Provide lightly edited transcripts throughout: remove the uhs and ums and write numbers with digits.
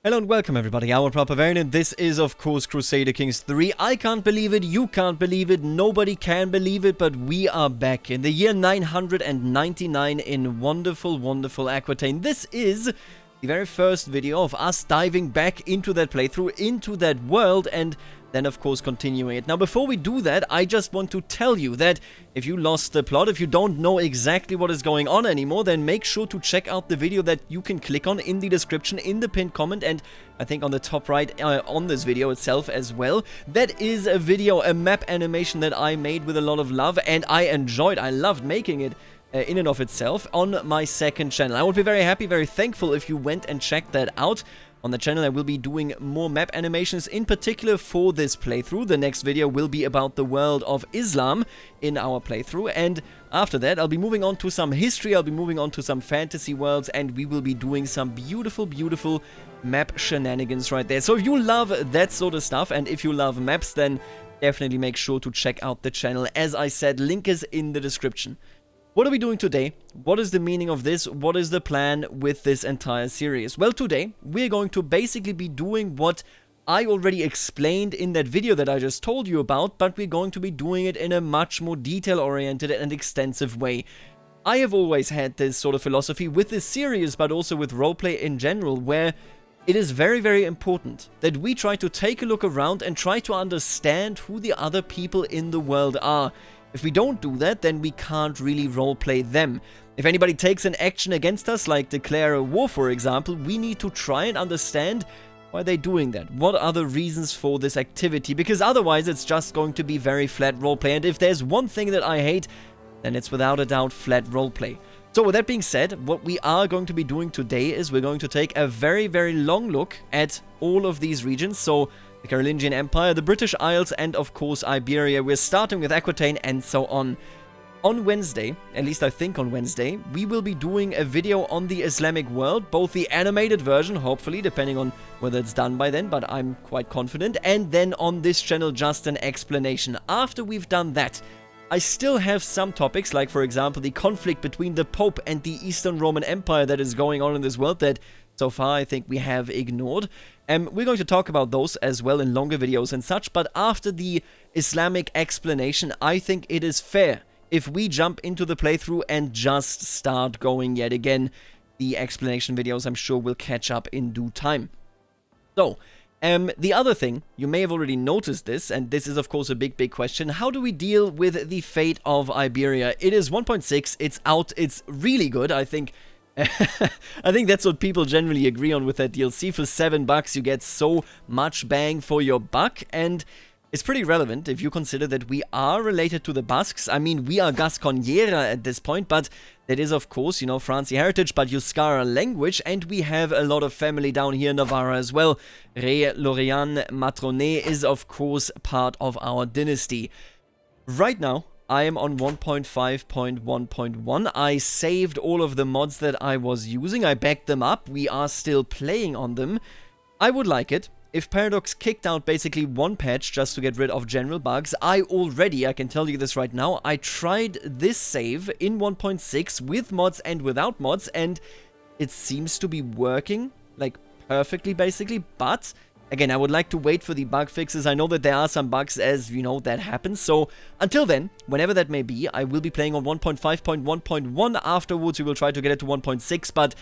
Hello and welcome everybody, I'm Proper Variant and this is of course Crusader Kings 3. I can't believe it, you can't believe it, nobody can believe it, but we are back in the year 999 in wonderful, wonderful Aquitaine. This is the very first video of us diving back into that playthrough, into that world, and then of course continuing it. Now before we do that, I just want to tell you that if you lost the plot, if you don't know exactly what is going on anymore, then make sure to check out the video that you can click on in the description, in the pinned comment, and I think on the top right on this video itself as well. That is a video, a map animation that I made with a lot of love, and I loved making it in and of itself on my second channel. I would be very happy, very thankful if you went and checked that out. On the channel I will be doing more map animations, in particular for this playthrough. The next video will be about the world of Islam in our playthrough, and after that I'll be moving on to some history, I'll be moving on to some fantasy worlds, and we will be doing some beautiful, beautiful map shenanigans right there. So if you love that sort of stuff, and if you love maps, then definitely make sure to check out the channel. As I said, link is in the description. What are we doing today? What is the meaning of this? What is the plan with this entire series? Well, today we're going to basically be doing what I already explained in that video that I just told you about, but we're going to be doing it in a much more detail-oriented and extensive way. I have always had this sort of philosophy with this series, but also with roleplay in general, where it is very, very important that we try to take a look around and try to understand who the other people in the world are. If we don't do that, then we can't really roleplay them. If anybody takes an action against us, like declare a war for example, we need to try and understand why they're doing that. What are the reasons for this activity? Because otherwise it's just going to be very flat roleplay. And if there's one thing that I hate, then it's without a doubt flat roleplay. So with that being said, what we are going to be doing today is we're going to take a very, very long look at all of these regions. So the Carolingian Empire, the British Isles, and of course Iberia. We're starting with Aquitaine and so on. On Wednesday, at least I think on Wednesday, we will be doing a video on the Islamic world, both the animated version, hopefully, depending on whether it's done by then, but I'm quite confident, and then on this channel just an explanation. After we've done that, I still have some topics, like for example the conflict between the Pope and the Eastern Roman Empire that is going on in this world that so far I think we have ignored. We're going to talk about those as well in longer videos and such, but after the Islamic explanation, I think it is fair if we jump into the playthrough and just start going yet again. The explanation videos I'm sure will catch up in due time. So, the other thing, you may have already noticed this, and this is of course a big question, how do we deal with the fate of Iberia? It is 1.6, it's out, it's really good, I think. I think that's what people generally agree on with that DLC. For $7 you get so much bang for your buck, and it's pretty relevant if you consider that we are related to the Basques. I mean, we are Gasconiera at this point, but that is of course, you know, Franci heritage, but Euskara language, and we have a lot of family down here in Navarra as well. Re Lorraine Matronet is of course part of our dynasty. Right now, I am on 1.5.1.1. I saved all of the mods that I was using. I backed them up. We are still playing on them. I would like it if Paradox kicked out basically one patch just to get rid of general bugs. I can tell you this right now, I tried this save in 1.6 with mods and without mods, and it seems to be working, like, perfectly basically, but again, I would like to wait for the bug fixes. I know that there are some bugs, as you know, that happens. So until then, whenever that may be, I will be playing on 1.5.1.1. Afterwards, we will try to get it to 1.6. But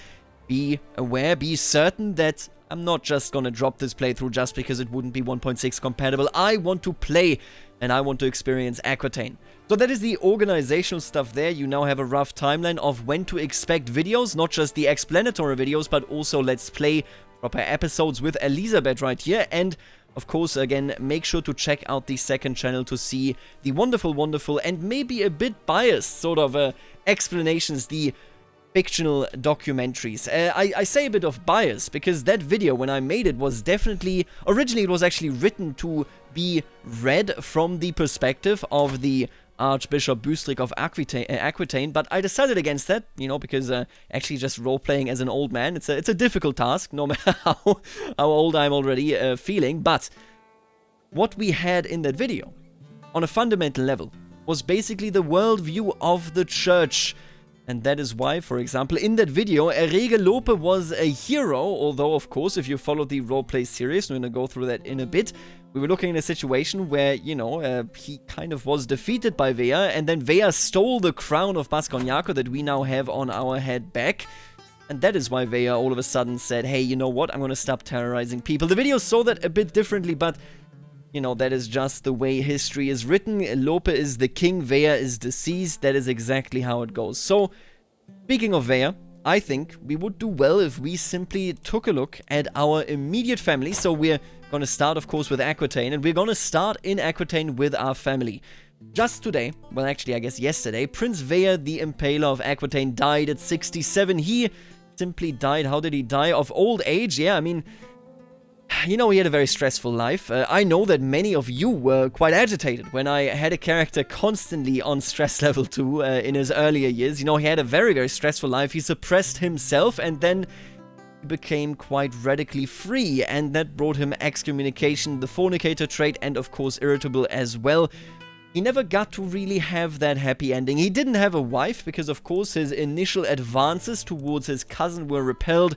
be aware, be certain that I'm not just gonna drop this playthrough just because it wouldn't be 1.6 compatible. I want to play and I want to experience Aquitaine. So that is the organizational stuff there. You now have a rough timeline of when to expect videos, not just the explanatory videos, but also Let's Play proper episodes with Elizabeth right here. And of course, again, make sure to check out the second channel to see the wonderful, wonderful, and maybe a bit biased sort of explanations, the fictional documentaries. I say a bit of bias because that video, when I made it, was definitely, originally it was actually written to be read from the perspective of the Archbishop Bustric of Aquitaine, but I decided against that, you know, because actually just role-playing as an old man, it's a difficult task, no matter how old I'm already feeling. But what we had in that video, on a fundamental level, was basically the worldview of the church. And that is why, for example, in that video, Rege Lope was a hero, although, of course, if you follow the roleplay series, we're going to go through that in a bit, we were looking at a situation where, you know, he kind of was defeated by Vea, and then Vea stole the crown of Basconiaco that we now have on our head back. And that is why Vea all of a sudden said, hey, you know what, I'm going to stop terrorizing people. The video saw that a bit differently, but, you know, that is just the way history is written. Lope is the king, Vea is deceased. That is exactly how it goes. So, speaking of Vea, I think we would do well if we simply took a look at our immediate family. So we're going to start, of course, with Aquitaine, and we're going to start in Aquitaine with our family. Just today, well, actually, I guess yesterday, Prince Vea, the Impaler of Aquitaine, died at 67. He simply died. How did he die? Of old age? Yeah, I mean, you know, he had a very stressful life. I know that many of you were quite agitated when I had a character constantly on stress level 2 in his earlier years. You know, he had a very, very stressful life. He suppressed himself and then became quite radically free, and that brought him excommunication, the fornicator trait, and of course irritable as well. He never got to really have that happy ending. He didn't have a wife because, of course, his initial advances towards his cousin were repelled.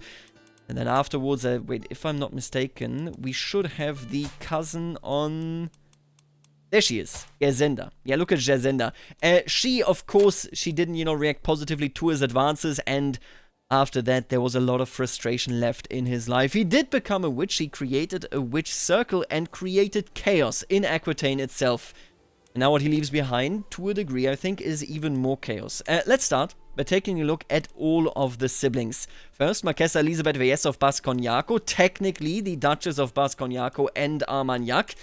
And then afterwards, wait, if I'm not mistaken, we should have the cousin on... There she is, Gersenda. Yeah, look at Gersenda. She, of course, she didn't, you know, react positively to his advances, and after that, there was a lot of frustration left in his life. He did become a witch. He created a witch circle and created chaos in Aquitaine itself. And now what he leaves behind, to a degree, I think, is even more chaos. Let's start by taking a look at all of the siblings. First, Marquesa Elisabeth Veyes of Basconiaco, technically the Duchess of Basconiaco and Armagnac.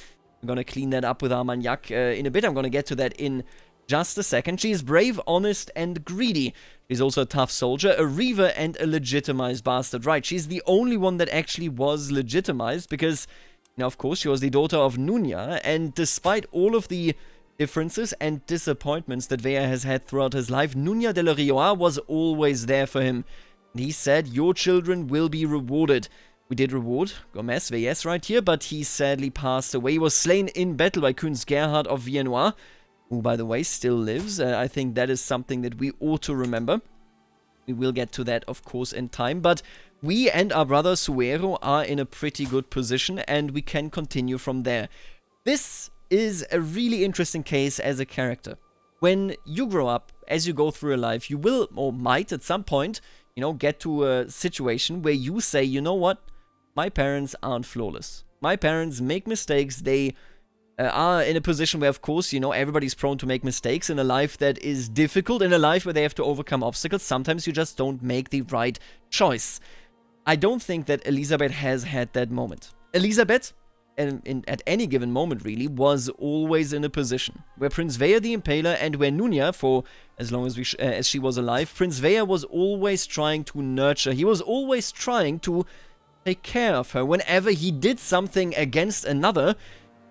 I'm going to clean that up with Armagnac in a bit. I'm going to get to that in just a second. She is brave, honest, and greedy. She's also a tough soldier, a reaver, and a legitimized bastard. Right, she's the only one that actually was legitimized because, now, of course, she was the daughter of Nunya, and despite all of the differences and disappointments that Vea has had throughout his life, Nunya de la Rioja was always there for him. And he said, your children will be rewarded. We did reward Gomez Veyes right here, but he sadly passed away. He was slain in battle by Kunz Gerhard of Viennois, who, by the way, still lives. I think that is something that we ought to remember. We will get to that, of course, in time, but we and our brother Suero are in a pretty good position, and we can continue from there. This is a really interesting case as a character. When you grow up, as you go through your life, you will, or might at some point, you know, get to a situation where you say, you know what, my parents aren't flawless. My parents make mistakes. They are in a position where, of course, you know, everybody's prone to make mistakes in a life that is difficult, in a life where they have to overcome obstacles. Sometimes you just don't make the right choice. I don't think that Elisabeth has had that moment. Elisabeth, at any given moment really, was always in a position where Prince Vea the Impaler and where Nunya, for as long as she was alive, Prince Vea was always trying to nurture. He was always trying to take care of her. Whenever he did something against another,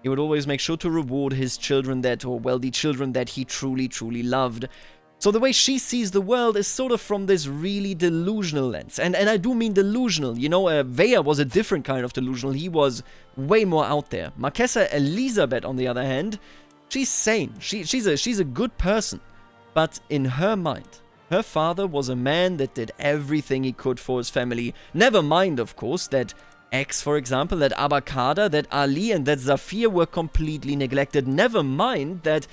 he would always make sure to reward his children that, or well, the children that he truly, truly loved. So the way she sees the world is sort of from this really delusional lens. And I do mean delusional. You know, Vea was a different kind of delusional. He was way more out there. Marquesa Elisabeth, on the other hand, she's sane. She's a good person. But in her mind, her father was a man that did everything he could for his family. Never mind, of course, that X, for example, that Abakada, that Ali, and that Zafir were completely neglected. Never mind that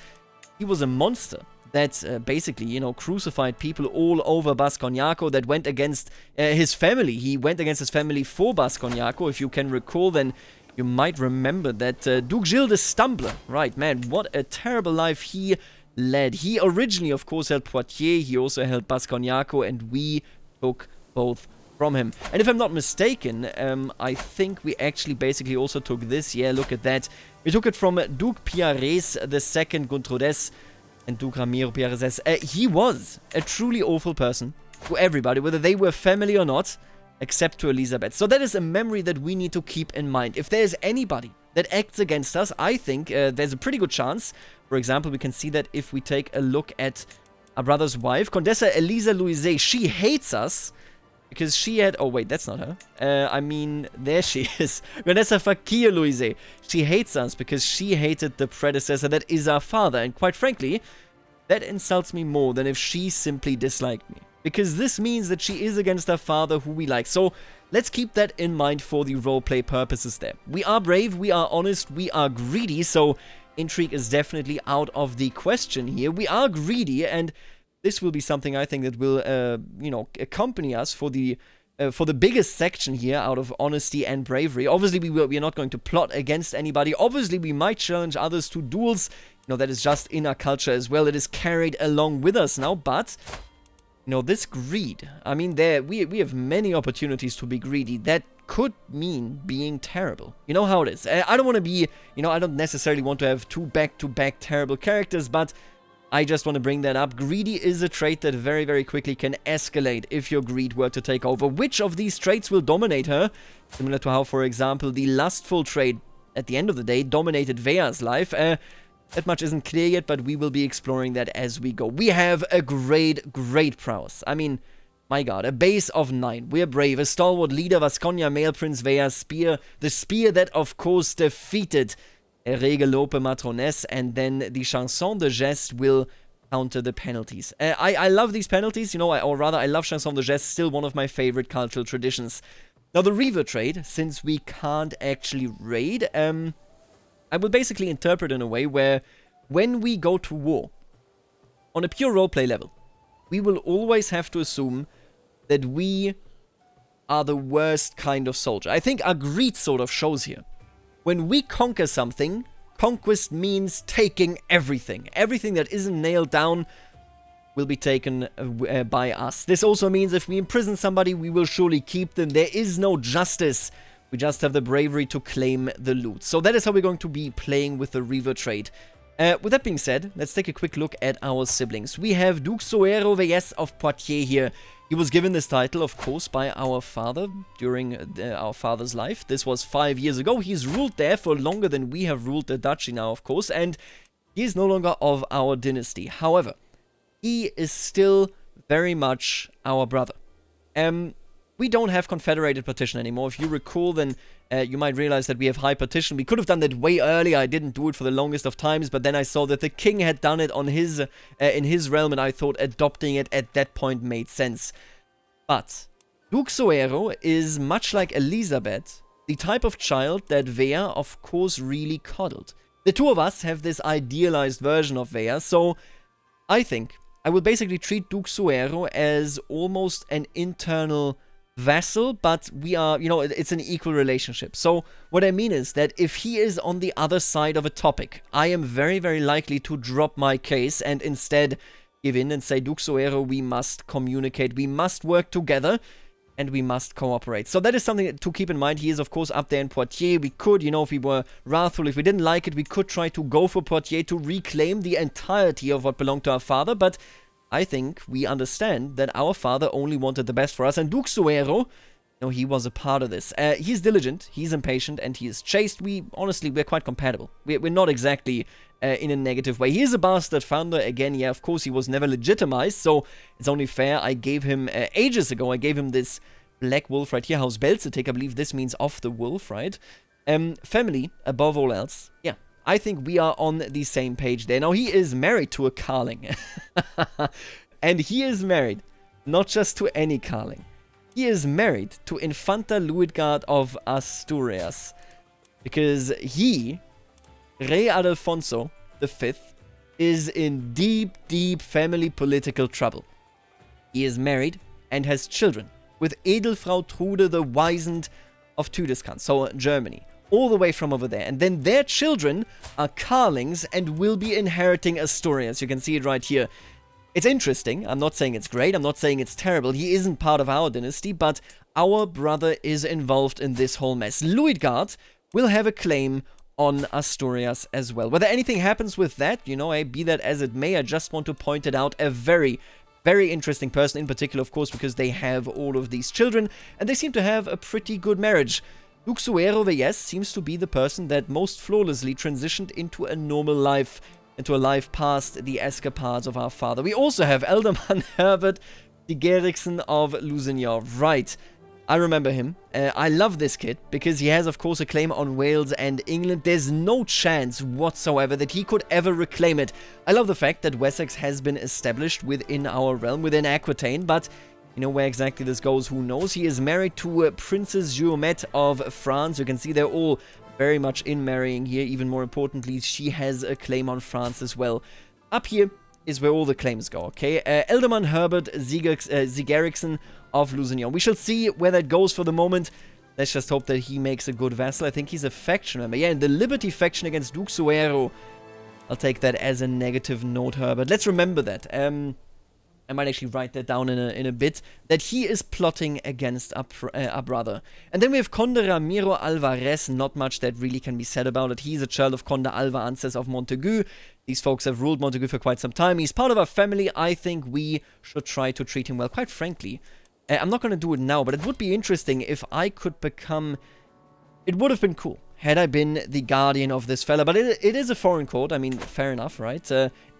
he was a monster that basically, you know, crucified people all over Basconiaco, that went against his family. He went against his family for Basconiaco. If you can recall, then you might remember that Duke Gilles de Stumbler. Right, man, what a terrible life he led. He originally, of course, held Poitiers. He also held Basconiaco, and we took both from him. And if I'm not mistaken, I think we actually basically also took this. Yeah, look at that. We took it from Duke Piares II Guntrodes and Duke Ramiro Piares. He was a truly awful person to everybody, whether they were family or not, except to Elisabeth. So that is a memory that we need to keep in mind. If there's anybody that acts against us, I think there's a pretty good chance. For example, we can see that if we take a look at our brother's wife, Condessa Elisa Louise. She hates us because she had... Oh, wait, that's not her. I mean, there she is. Condessa Fakir Louise. She hates us because she hated the predecessor that is our father. And quite frankly, that insults me more than if she simply disliked me. Because this means that she is against her father who we like. So let's keep that in mind for the roleplay purposes there. We are brave, we are honest, we are greedy, so intrigue is definitely out of the question here. We are greedy, and this will be something I think that will, accompany us for the biggest section here out of honesty and bravery. Obviously, we are not going to plot against anybody. Obviously, we might challenge others to duels. That is just in our culture as well. It is carried along with us now, but this greed, I mean, we have many opportunities to be greedy. That could mean being terrible. You know how it is. I don't want to be, I don't necessarily want to have 2 back-to-back terrible characters, but I just want to bring that up. Greedy is a trait that very, very quickly can escalate if your greed were to take over. Which of these traits will dominate her? Similar to how, for example, the lustful trait, at the end of the day, dominated Vea's life. That much isn't clear yet, but we will be exploring that as we go. We have a great prowess. I mean, my god, a base of 9. We're brave, a stalwart leader, Vasconia, male Prince Vea's spear. The spear that, of course, defeated Regelope Matronesse, and then the Chanson de Geste will counter the penalties. I love these penalties, or rather, I love Chanson de Geste, still one of my favorite cultural traditions. Now, the Reaver trade, since we can't actually raid, I will basically interpret in a way where when we go to war, on a pure roleplay level, we will always have to assume that we are the worst kind of soldier. I think our greed sort of shows here. When we conquer something, conquest means taking everything. Everything that isn't nailed down will be taken by us. This also means if we imprison somebody, we will surely keep them. There is no justice. We just have the bravery to claim the loot. So that is how we're going to be playing with the Reaver trade. With that being said, let's take a quick look at our siblings. We have Duke Soero Veyes of Poitiers here. He was given this title, of course, by our father during our father's life. This was 5 years ago. He's ruled there for longer than we have ruled the duchy now, of course, and he is no longer of our dynasty. However, he is still very much our brother. We don't have confederated partition anymore. If you recall, then you might realize that we have high partition. We could have done that way earlier. I didn't do it for the longest of times, but then I saw that the king had done it on his in his realm, and I thought adopting it at that point made sense. But Duke Soero is, much like Elizabeth, the type of child that Vea, of course, really coddled. The two of us have this idealized version of Vea, so I think I will basically treat Duke Soero as almost an internal vassal, but we are, it's an equal relationship. So what I mean is that if he is on the other side of a topic, I am very, very likely to drop my case and instead give in and say, Duke Soero, we must communicate, we must work together, and we must cooperate. So that is something to keep in mind. He is, of course, up there in Poitiers. We could, if we were wrathful, if we didn't like it, we could try to go for Poitiers to reclaim the entirety of what belonged to our father, but I think we understand that our father only wanted the best for us, and Duke Soero, he was a part of this. He's diligent, he's impatient, and he is chaste. Honestly, we're quite compatible. We're not exactly in a negative way. He is a bastard founder. Again, yeah, of course, he was never legitimized, so it's only fair. I gave him, ages ago, I gave him this black wolf right here, Haus Belzetic. I believe this means of the wolf, right? Family, above all else. Yeah. I think we are on the same page there. Now, he is married to a Carling. And he is married not just to any Carling. He is married to Infanta Luitgard of Asturias. Because he, Rey Adelfonso V, is in deep, deep family political trouble. He is married and has children with Edelfrau Trude the Wizened of Tüdeskan, so Germany. All the way from over there. And then their children are Carlings and will be inheriting Asturias. You can see it right here. It's interesting. I'm not saying it's great. I'm not saying it's terrible. He isn't part of our dynasty, but our brother is involved in this whole mess. Luitgard will have a claim on Asturias as well. Whether anything happens with that, be that as it may, I just want to point it out. A very, very interesting person in particular, of course, because they have all of these children, and they seem to have a pretty good marriage. Duke Soero Veyes seems to be the person that most flawlessly transitioned into a normal life, into a life past the escapades of our father. We also have Elderman Herbert de Geriksen of Lusignan. Right. I remember him. I love this kid because he has, of course, a claim on Wales and England. There's no chance whatsoever that he could ever reclaim it. I love the fact that Wessex has been established within our realm, within Aquitaine, but you know where exactly this goes, who knows? He is married to Princess Guillemette of France. You can see they're all very much in marrying here. Even more importantly, she has a claim on France as well. Up here is where all the claims go, okay? Elderman Herbert Sigeriksen of Lusignan. We shall see where that goes for the moment. Let's just hope that he makes a good vassal. I think he's a faction member. Yeah, in the Liberty faction against Duke Suero. I'll take that as a negative note, Herbert. Let's remember that. I might actually write that down in a bit, that he is plotting against our brother. And then we have Conde Ramiro Alvarez. Not much that really can be said about it. He's a child of Conde Alva Ances of Montaigu. These folks have ruled Montaigu for quite some time. He's part of our family. I think we should try to treat him well. Quite frankly, I'm not going to do it now, but it would be interesting if I could become... It would have been cool had I been the guardian of this fella, but it is a foreign court. I mean, fair enough, right?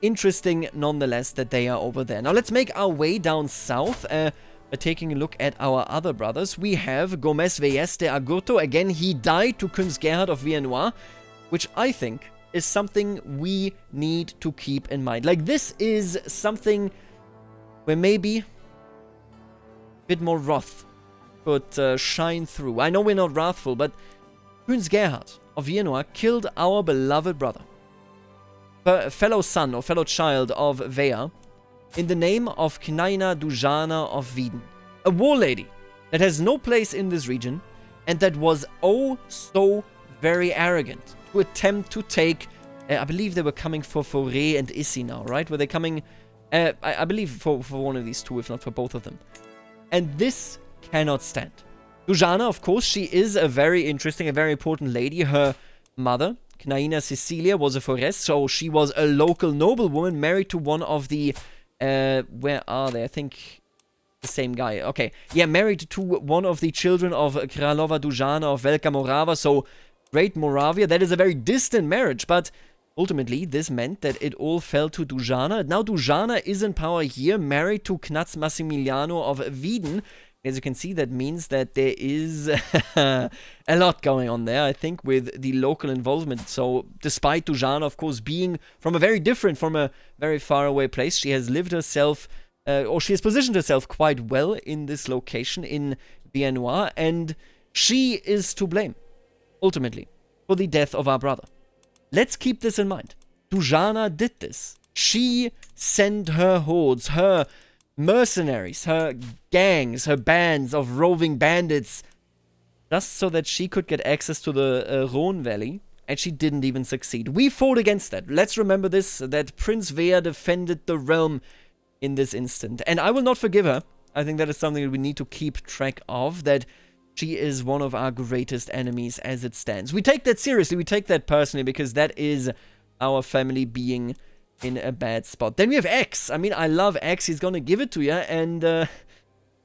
Interesting, nonetheless, that they are over there. Now, let's make our way down south, taking a look at our other brothers. We have Gomez Veyes de Agurto. Again, he died to Kunz Gerhard of Viennois, which I think is something we need to keep in mind. Like, this is something where maybe a bit more wrath could shine through. I know we're not wrathful, but Kunz Gerhard of Viennois killed our beloved brother, a fellow son or fellow child of Vea, in the name of Knaina Dujana of Wieden, a war lady that has no place in this region and that was oh so very arrogant to attempt to take, I believe they were coming for Forêt and Issy now, right? Were they coming, I believe for one of these two, if not for both of them. And this cannot stand. Dujana, of course, she is a very interesting, a very important lady. Her mother, Knaina Cecilia, was a Forest, so she was a local noblewoman married to one of the, where are they? I think the same guy. Okay, yeah, married to one of the children of Kralova Dujana of Velika Morava, so Great Moravia. That is a very distant marriage, but ultimately this meant that it all fell to Dujana. Now Dujana is in power here, married to Knaz Massimiliano of Wieden. As you can see, that means that there is a lot going on there, I think, with the local involvement. So, despite Dujana, of course, being from a very far away place, she has lived herself, or she has positioned herself quite well in this location in Viennois, and she is to blame, ultimately, for the death of our brother. Let's keep this in mind. Dujana did this. She sent her hordes, her mercenaries, her gangs, her bands of roving bandits, just so that she could get access to the Rhone Valley, and she didn't even succeed. We fought against that. Let's remember this, that Prince Vea defended the realm in this instant, and I will not forgive her. I think that is something that we need to keep track of, that she is one of our greatest enemies as it stands. We take that seriously, we take that personally, because that is our family being in a bad spot. Then we have X. I mean, I love X. He's gonna give it to you, and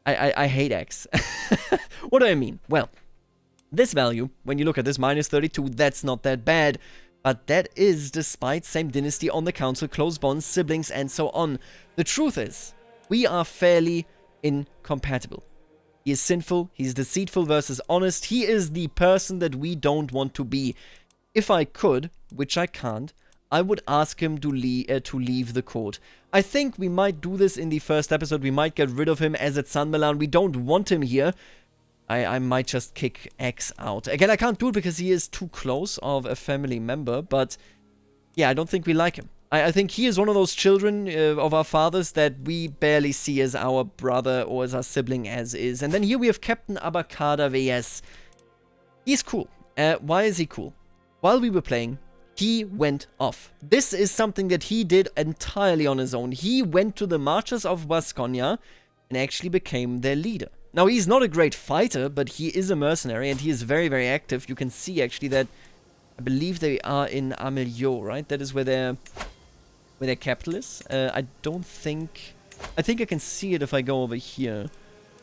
I hate X. What do I mean? Well, this value, when you look at this, minus 32, that's not that bad. But that is despite same dynasty on the council, close bonds, siblings, and so on. The truth is, we are fairly incompatible. He is sinful, he's deceitful versus honest. He is the person that we don't want to be. If I could, which I can't, I would ask him to leave the court. I think we might do this in the first episode. We might get rid of him as at San Milan. We don't want him here. I might just kick X out. Again, I can't do it because he is too close of a family member. But yeah, I don't think we like him. I think he is one of those children of our fathers that we barely see as our brother or as our sibling as is. And then here we have Captain Abakada Veyes. He's cool. Why is he cool? While we were playing, he went off. This is something that he did entirely on his own. He went to the marches of Vasconia and actually became their leader. Now, he's not a great fighter, but he is a mercenary and he is very, very active. You can see actually that I believe they are in Amelio, right? That is where their capital is. I think I can see it if I go over here.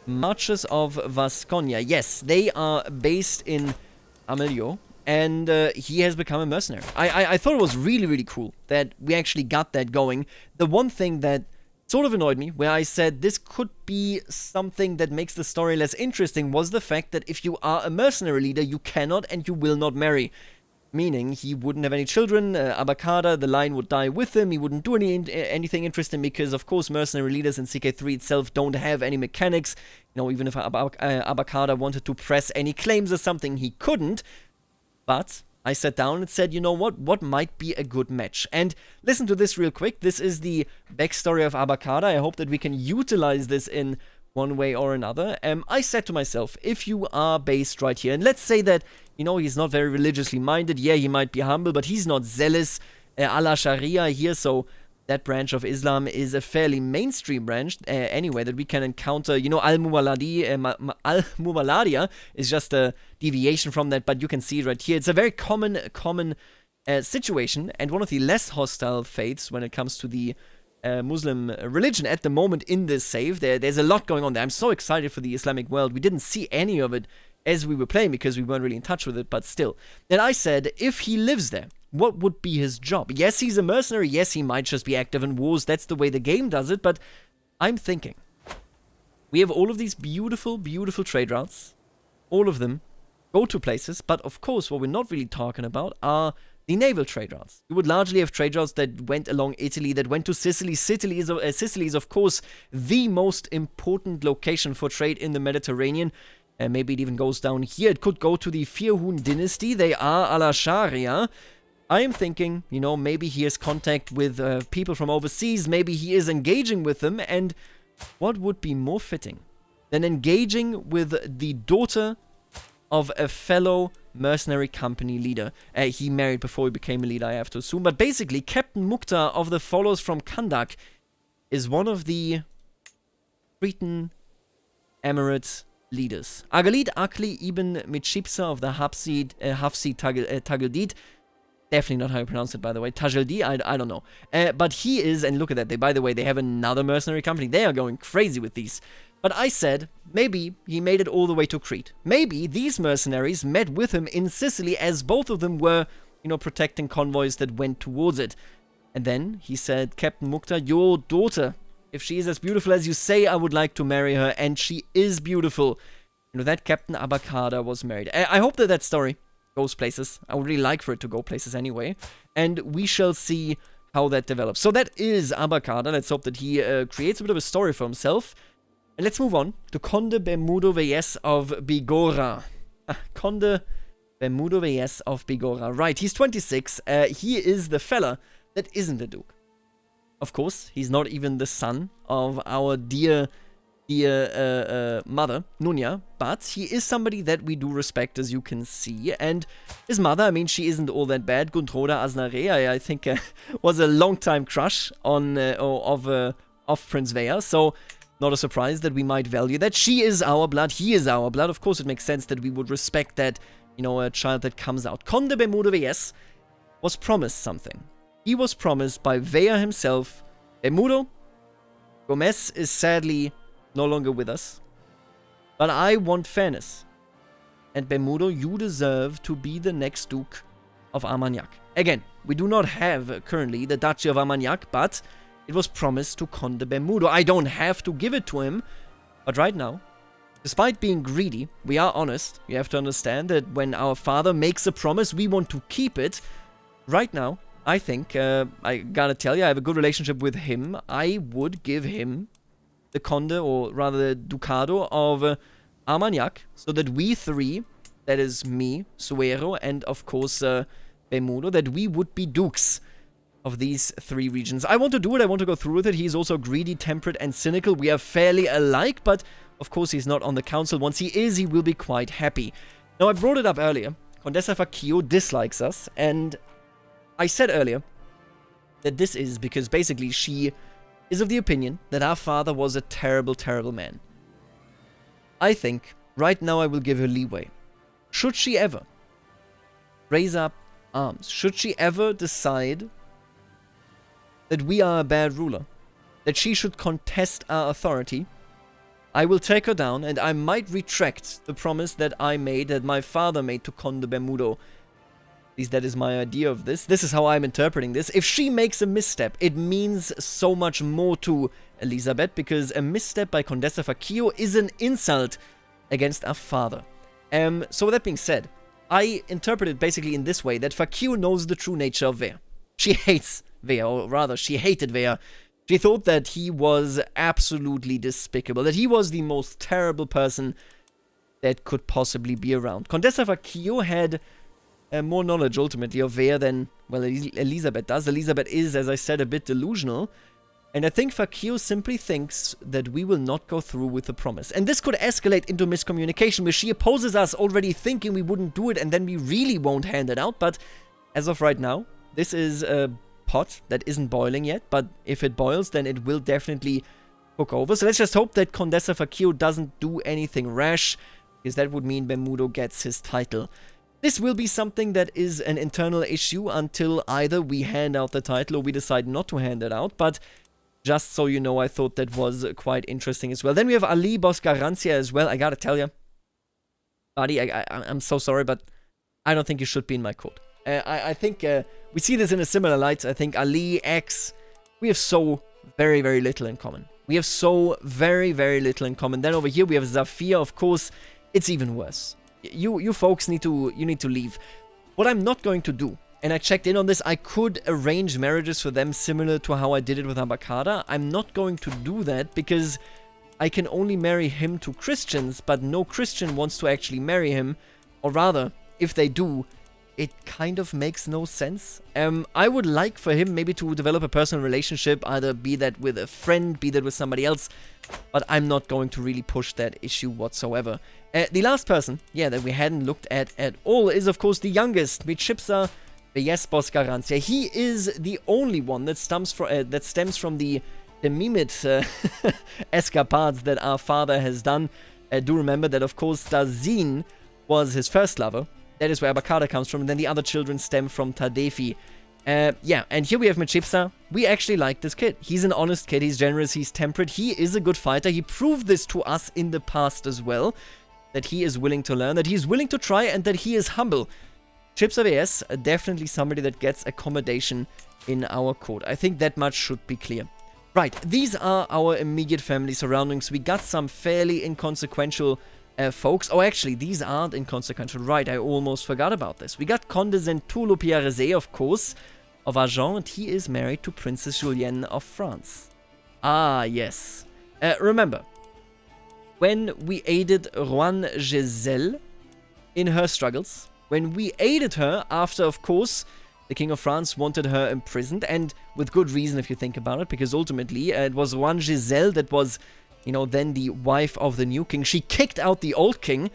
Marches of Vasconia. Yes, they are based in Amelio. And he has become a mercenary. I thought it was really, really cool that we actually got that going. The one thing that sort of annoyed me, where I said this could be something that makes the story less interesting, was the fact that if you are a mercenary leader, you cannot and you will not marry. Meaning, he wouldn't have any children, Abakada, the line would die with him, he wouldn't do anything interesting, because, of course, mercenary leaders in CK3 itself don't have any mechanics. You know, even if Abakada wanted to press any claims or something, he couldn't. But I sat down and said, you know what might be a good match? And listen to this real quick. This is the backstory of Abakada. I hope that we can utilize this in one way or another. I said to myself, if you are based right here, and let's say that, you know, he's not very religiously minded. Yeah, he might be humble, but he's not zealous a la Sharia here, so that branch of Islam is a fairly mainstream branch anyway that we can encounter. You know, Al-Muwaladia is just a deviation from that, but you can see it right here. It's a very common situation, and one of the less hostile faiths when it comes to the Muslim religion at the moment in this save. There's a lot going on there. I'm so excited for the Islamic world. We didn't see any of it as we were playing because we weren't really in touch with it, but still. Then I said, if he lives there, what would be his job? Yes, he's a mercenary. Yes, he might just be active in wars. That's the way the game does it, but I'm thinking, we have all of these beautiful, beautiful trade routes. All of them go to places, but of course, what we're not really talking about are the naval trade routes. You would largely have trade routes that went along Italy, that went to Sicily. Sicily is, of course, the most important location for trade in the Mediterranean. Maybe it even goes down here. It could go to the Firhun dynasty. They are a la Sharia. I am thinking, you know, maybe he has contact with people from overseas. Maybe he is engaging with them. And what would be more fitting than engaging with the daughter of a fellow mercenary company leader? He married before he became a leader, I have to assume. But basically, Captain Mukhtar of the followers from Kandak is one of the Cretan Emirate leaders. Agalit Akli ibn Mitshipsa of the Hafsi Tageldit. Definitely not how you pronounce it, by the way. Tajeldi, I don't know. But he is, and look at that. By the way, they have another mercenary company. They are going crazy with these. But I said, maybe he made it all the way to Crete. Maybe these mercenaries met with him in Sicily, as both of them were, you know, protecting convoys that went towards it. And then he said, Captain Mukhtar, your daughter, if she is as beautiful as you say, I would like to marry her, and she is beautiful. You know, that Captain Abakada was married. I hope that story goes places. I would really like for it to go places anyway. And we shall see how that develops. So that is Abakada. Let's hope that he creates a bit of a story for himself. And let's move on to Conde Bermudo Veyes of Bigorra. Conde Bermudo Veyes of Bigorra. Right, he's 26. He is the fella that isn't a duke. Of course, he's not even the son of our dear mother, Nunya, but he is somebody that we do respect, as you can see. And his mother, I mean, she isn't all that bad. Guntroda Aznare, I think, was a long-time crush on of Prince Veya, so not a surprise that we might value that. She is our blood, he is our blood. Of course, it makes sense that we would respect that, you know, a child that comes out. Conde Bermudo Veyes was promised something. He was promised by Veya himself. Bermudo, Gomez is sadly no longer with us, but I want fairness. And Bermudo, you deserve to be the next Duke of Armagnac. Again, we do not have currently the Duchy of Armagnac, but it was promised to Conde Bermudo. I don't have to give it to him, but right now, despite being greedy, we are honest. You have to understand that when our father makes a promise, we want to keep it. Right now, I think, I gotta tell you, I have a good relationship with him. I would give him the Conde, or rather the Ducado of Armagnac, so that we three, that is me, Suero, and of course Bermudo, that we would be dukes of these three regions. I want to do it, I want to go through with it. He's also greedy, temperate, and cynical. We are fairly alike, but of course he's not on the council. Once he is, he will be quite happy. Now, I brought it up earlier. Condessa Fakio dislikes us, and I said earlier that this is because basically she is of the opinion that our father was a terrible, terrible man. I think right now I will give her leeway. Should she ever raise up arms, should she ever decide that we are a bad ruler, that she should contest our authority, I will take her down, and I might retract the promise that I made, that my father made to Conde Bermudo. At least that is my idea of this. This is how I'm interpreting this. If she makes a misstep, it means so much more to Elisabeth, because a misstep by Condessa Faccio is an insult against our father. So with that being said, I interpret it basically in this way, that Faccio knows the true nature of Vere. She hates Vere, or rather, she hated Vere. She thought that he was absolutely despicable, that he was the most terrible person that could possibly be around. Condessa Faccio had more knowledge, ultimately, of Vere than, well, Elisabeth does. Elisabeth is, as I said, a bit delusional. And I think Faccio simply thinks that we will not go through with the promise. And this could escalate into miscommunication, where she opposes us already thinking we wouldn't do it, and then we really won't hand it out. But as of right now, this is a pot that isn't boiling yet. But if it boils, then it will definitely cook over. So let's just hope that Condessa Faccio doesn't do anything rash, because that would mean Bermudo gets his title. This will be something that is an internal issue until either we hand out the title or we decide not to hand it out. But just so you know, I thought that was quite interesting as well. Then we have Ali Boscarantia as well. I gotta tell you, buddy, I'm so sorry, but I don't think you should be in my court. I think we see this in a similar light. I think Ali, X, we have so very, very little in common. We have so very, very little in common. Then over here we have Zafir. Of course, it's even worse. You folks need to leave. What I'm not going to do, and I checked in on this, I could arrange marriages for them similar to how I did it with Abakada. I'm not going to do that because I can only marry him to Christians, but no Christian wants to actually marry him. Or rather, if they do, it kind of makes no sense. I would like for him maybe to develop a personal relationship, either be that with a friend, be that with somebody else, but I'm not going to really push that issue whatsoever. The last person, that we hadn't looked at all is, of course, the youngest, Michipsa Yes, Boscarantia. He is the only one that stems from the Mimit escapades that our father has done. Do remember that, of course, Dazin was his first lover. That is where Abakada comes from. And then the other children stem from Tadefi. And here we have Michipsa. We actually like this kid. He's an honest kid. He's generous. He's temperate. He is a good fighter. He proved this to us in the past as well. That he is willing to learn. That he's willing to try. And that he is humble. Chips of AS, definitely somebody that gets accommodation in our court. I think that much should be clear. Right, these are our immediate family surroundings. We got some fairly inconsequential folks. Oh, actually, these aren't inconsequential. Right, I almost forgot about this. We got Conde Zentulo Pierrezé, of course, of Agen, and he is married to Princess Julienne of France. Ah, yes. Remember, when we aided Rouen Giselle in her struggles, when we aided her after, of course, the King of France wanted her imprisoned, and with good reason if you think about it, because ultimately it was Rouen Giselle that was, then the wife of the new king. She kicked out the old king,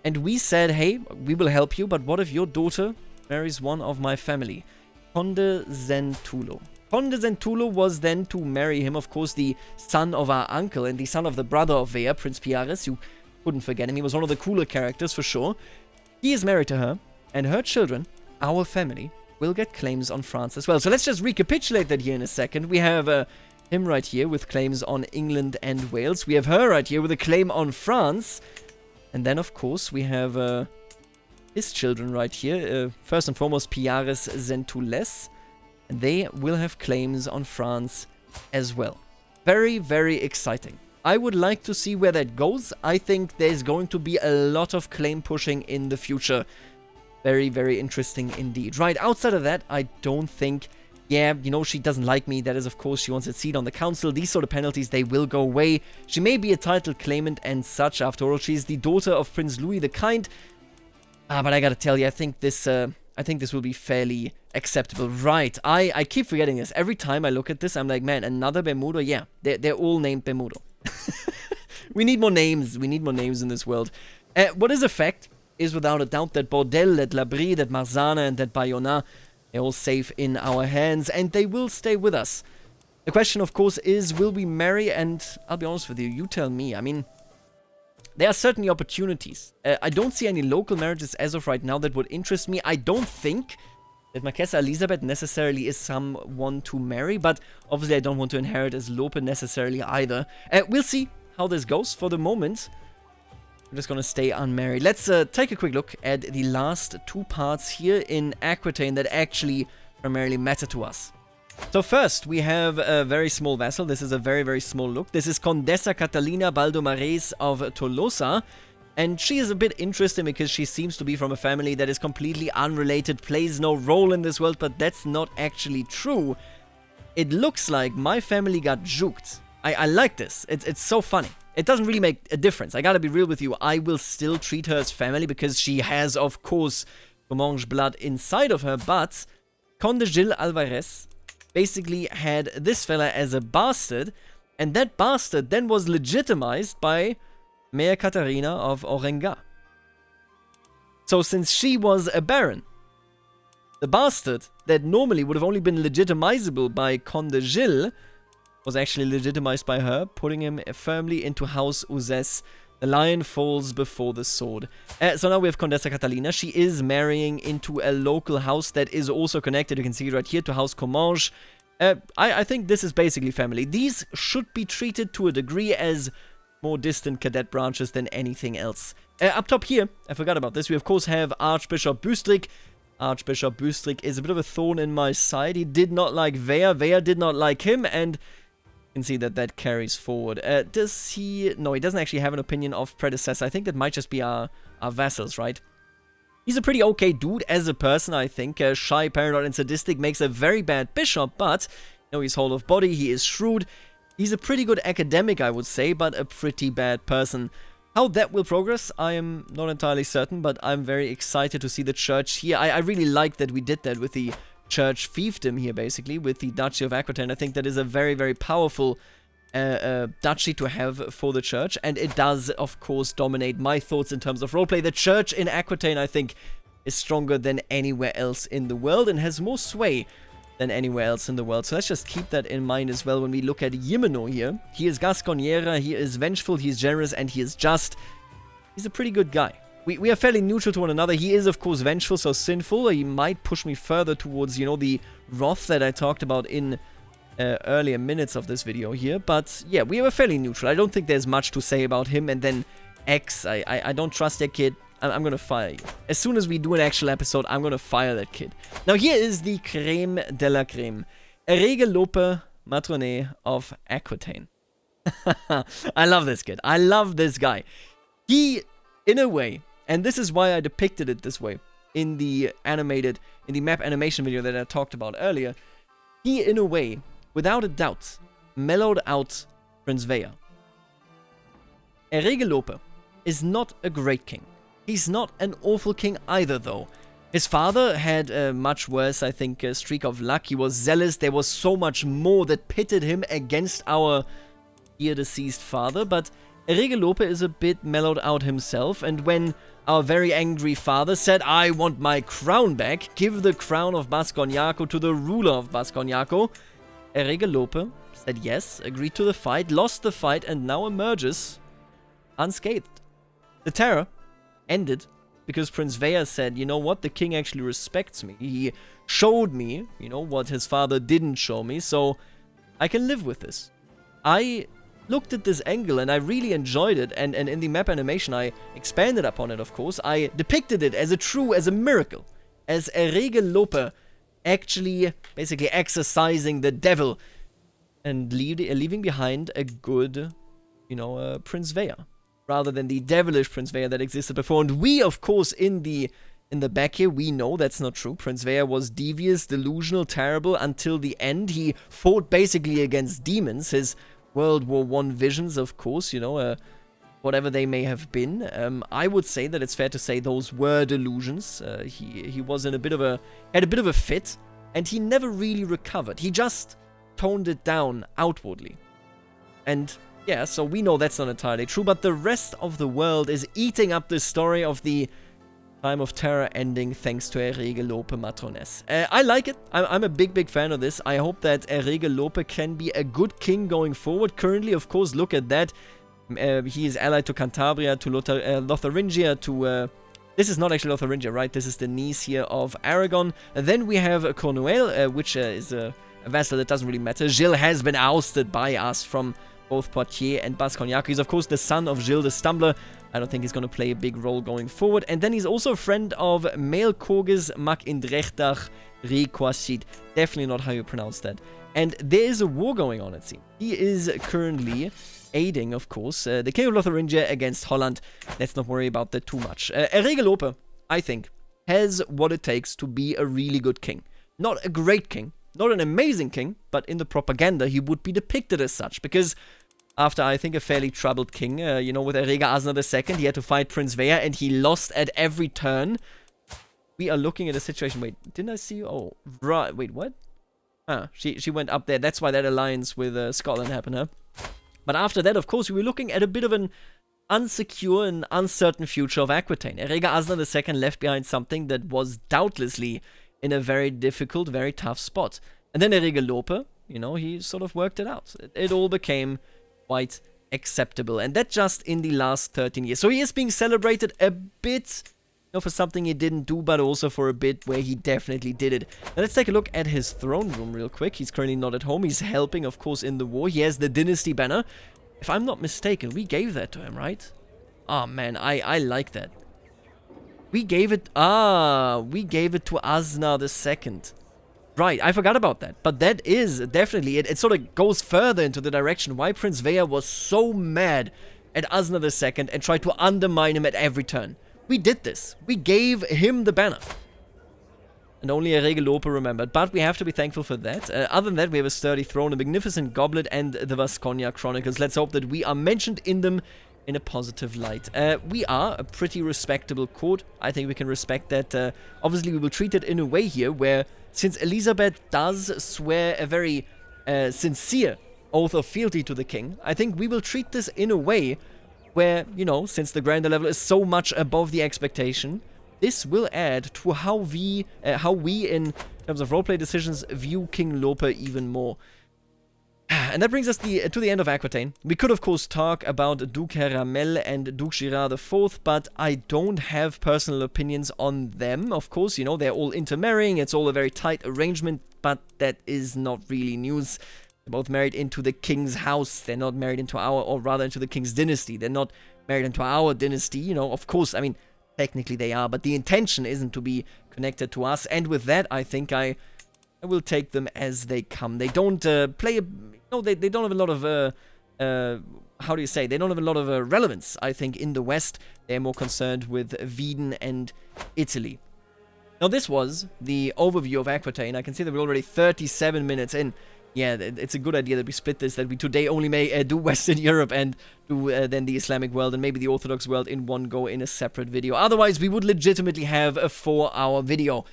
and we said, hey, we will help you, but what if your daughter marries one of my family? Conde Zentulo. Conde Zentulo was then to marry him, of course, the son of our uncle and the son of the brother of Vere, Prince Piares. You couldn't forget him. He was one of the cooler characters for sure. He is married to her, and her children, our family, will get claims on France as well. So let's just recapitulate that here in a second. We have him right here with claims on England and Wales. We have her right here with a claim on France. And then, of course, we have his children right here. First and foremost, Piares Zentules. And they will have claims on France as well. Very, very exciting. I would like to see where that goes. I think there's going to be a lot of claim pushing in the future. Very, very interesting indeed. Right, outside of that, I don't think... Yeah, she doesn't like me. That is, of course, she wants a seat on the council. These sort of penalties, they will go away. She may be a title claimant and such. After all, she's the daughter of Prince Louis the Kind. But I gotta tell you, I think this will be fairly acceptable. Right, I keep forgetting this. Every time I look at this, I'm like, man, another Bermudo? Yeah, they're all named Bermudo. We need more names. We need more names in this world. What is a fact is without a doubt that Bordel, that Labrie, that Marzana, and that Bayona, they're all safe in our hands, and they will stay with us. The question, of course, is, will we marry? And I'll be honest with you, you tell me. I mean, there are certainly opportunities. I don't see any local marriages as of right now that would interest me. I don't think that Marquesa Elisabeth necessarily is someone to marry, but obviously I don't want to inherit as Lope necessarily either. We'll see how this goes. For the moment, I'm just gonna stay unmarried. Let's take a quick look at the last two parts here in Aquitaine that actually primarily matter to us. So first, we have a very small vassal. This is a very, very small look. This is Condessa Catalina Baldomares of Tolosa. And she is a bit interesting because she seems to be from a family that is completely unrelated, plays no role in this world, but that's not actually true. It looks like my family got juked. I like this. It's so funny. It doesn't really make a difference. I gotta be real with you. I will still treat her as family because she has, of course, Comanche blood inside of her, but Conde Gil Alvarez basically had this fella as a bastard, and that bastard then was legitimized by Mea Caterina of Orenga. So since she was a baron, the bastard that normally would have only been legitimizable by Conde Gil was actually legitimized by her, putting him firmly into House Uzes. The lion falls before the sword. So now we have Condessa Catalina. She is marrying into a local house that is also connected, you can see it right here, to House Comanche. I think this is basically family. These should be treated to a degree as more distant cadet branches than anything else. Up top here, I forgot about this, we of course have Archbishop Bustrick. Archbishop Bustrick is a bit of a thorn in my side. He did not like Vea, Vea did not like him, and you can see that that carries forward. Does he... No, he doesn't actually have an opinion of predecessor. I think that might just be our vassals, right? He's a pretty okay dude as a person, I think. Shy, paranoid, and sadistic, makes a very bad bishop, but you know, he's whole of body, he is shrewd. He's a pretty good academic, I would say, but a pretty bad person. How that will progress, I am not entirely certain, but I'm very excited to see the church here. I really like that we did that with the church fiefdom here, basically, with the Duchy of Aquitaine. I think that is a very, very powerful duchy to have for the church, and it does, of course, dominate my thoughts in terms of roleplay. The church in Aquitaine, I think, is stronger than anywhere else in the world and has more sway than anywhere else in the world. So let's just keep that in mind as well when we look at Jimeno here. He is Gasconniera, he is vengeful, he is generous, and he is just. He's a pretty good guy. We are fairly neutral to one another. He is, of course, vengeful, so sinful. He might push me further towards, you know, the wrath that I talked about in earlier minutes of this video here. But, yeah, we are fairly neutral. I don't think there's much to say about him. And then X, I don't trust that kid. I'm gonna fire you. As soon as we do an actual episode, I'm gonna fire that kid. Now, here is the creme de la creme. Erege Lope Matrone of Aquitaine. I love this kid. I love this guy. He, in a way... And this is why I depicted it this way in the map animation video that I talked about earlier. He, in a way, without a doubt, mellowed out Prince Vea. Erege Lope is not a great king. He's not an awful king either, though. His father had a much worse, I think, streak of luck. He was zealous. There was so much more that pitted him against our dear-deceased father, but Erege Lope is a bit mellowed out himself, and when our very angry father said, I want my crown back, give the crown of Basconiaco to the ruler of Basconiaco, Erege Lope said yes, agreed to the fight, lost the fight, and now emerges unscathed. The terror ended because Prince Vea said, you know what, the king actually respects me. He showed me, you know, what his father didn't show me, so I can live with this. I looked at this angle and I really enjoyed it, and in the map animation I expanded upon it, of course. I depicted it as a miracle, as Erege Lope actually basically exorcising the devil and leaving behind a good, you know, Prince Vea, rather than the devilish Prince Vea that existed before. And we, of course, in the back here, we know that's not true. Prince Vea was devious, delusional, terrible until the end. He fought basically against demons. His World War I visions, of course, you know, whatever they may have been. I would say that it's fair to say those were delusions. He was in had a bit of a fit, and he never really recovered. He just toned it down outwardly. And yeah, so we know that's not entirely true, but the rest of the world is eating up the story of the Time of Terror ending thanks to Erege Lope Matrones. I like it. I'm a big fan of this. I hope that Erege Lope can be a good king going forward. Currently, of course, look at that. He is allied to Cantabria, to Lotharingia, to... this is not actually Lotharingia, right? This is the niece here of Aragon. And then we have Cornouaille, which is a vassal that doesn't really matter. Gilles has been ousted by us from both Poitiers and Basque. He's, of course, the son of Gilles the Stumbler. I don't think he's going to play a big role going forward. And then he's also a friend of Maelkorgis Mac Indrechtach Requasit. Definitely not how you pronounce that. And there is a war going on, it seems. He is currently aiding, of course, the King of Lotharingia against Holland. Let's not worry about that too much. Regelope, I think, has what it takes to be a really good king. Not a great king, not an amazing king, but in the propaganda he would be depicted as such. Because after, I think, a fairly troubled king, you know, with Erega Asna II, he had to fight Prince Vea and he lost at every turn. We are looking at a situation... Wait, didn't I see you? Oh, right. Wait, what? Ah, she went up there. That's why that alliance with Scotland happened, huh? But after that, of course, we were looking at a bit of an unsecure and uncertain future of Aquitaine. Erega Asna II left behind something that was doubtlessly in a very difficult, very tough spot. And then Regelope, you know, he sort of worked it out. It all became quite acceptable. And that just in the last 13 years. So he is being celebrated a bit... for something he didn't do, but also for a bit where he definitely did it. Now let's take a look at his throne room real quick. He's currently not at home. He's helping, of course, in the war. He has the dynasty banner. If I'm not mistaken, we gave that to him, right? Oh, man, I like that. We gave it... we gave it to Asna II. Right, I forgot about that. But that is definitely... It sort of goes further into the direction why Prince Vea was so mad at Asna II and tried to undermine him at every turn. We did this. We gave him the banner. And only a Regelope remembered. But we have to be thankful for that. Other than that, we have a sturdy throne, a magnificent goblet, and the Vasconia Chronicles. Let's hope that we are mentioned in them in a positive light. We are a pretty respectable court. I think we can respect that. Obviously, we will treat it in a way here where, since Elizabeth does swear a very sincere oath of fealty to the king, I think we will treat this in a way where, you know, since the grandeur level is so much above the expectation, this will add to how we in terms of roleplay decisions view King Lope even more. And that brings us to the end of Aquitaine. We could, of course, talk about Duke Ramel and Duke Girard IV, but I don't have personal opinions on them. Of course, you know, they're all intermarrying. It's all a very tight arrangement, but that is not really news. They're both married into the king's house. They're not married into our, or rather into the king's dynasty. They're not married into our dynasty, you know. Of course, I mean, technically they are, but the intention isn't to be connected to us. And with that, I think I will take them as they come. They don't play a... No, they don't have a lot of... how do you say? They don't have a lot of relevance, I think, in the West. They're more concerned with Wieden and Italy. Now, this was the overview of Aquitaine. I can see that we're already 37 minutes in. Yeah, it's a good idea that we split this, that we today only may do Western Europe and do then the Islamic world and maybe the Orthodox world in one go in a separate video. Otherwise, we would legitimately have a 4-hour video.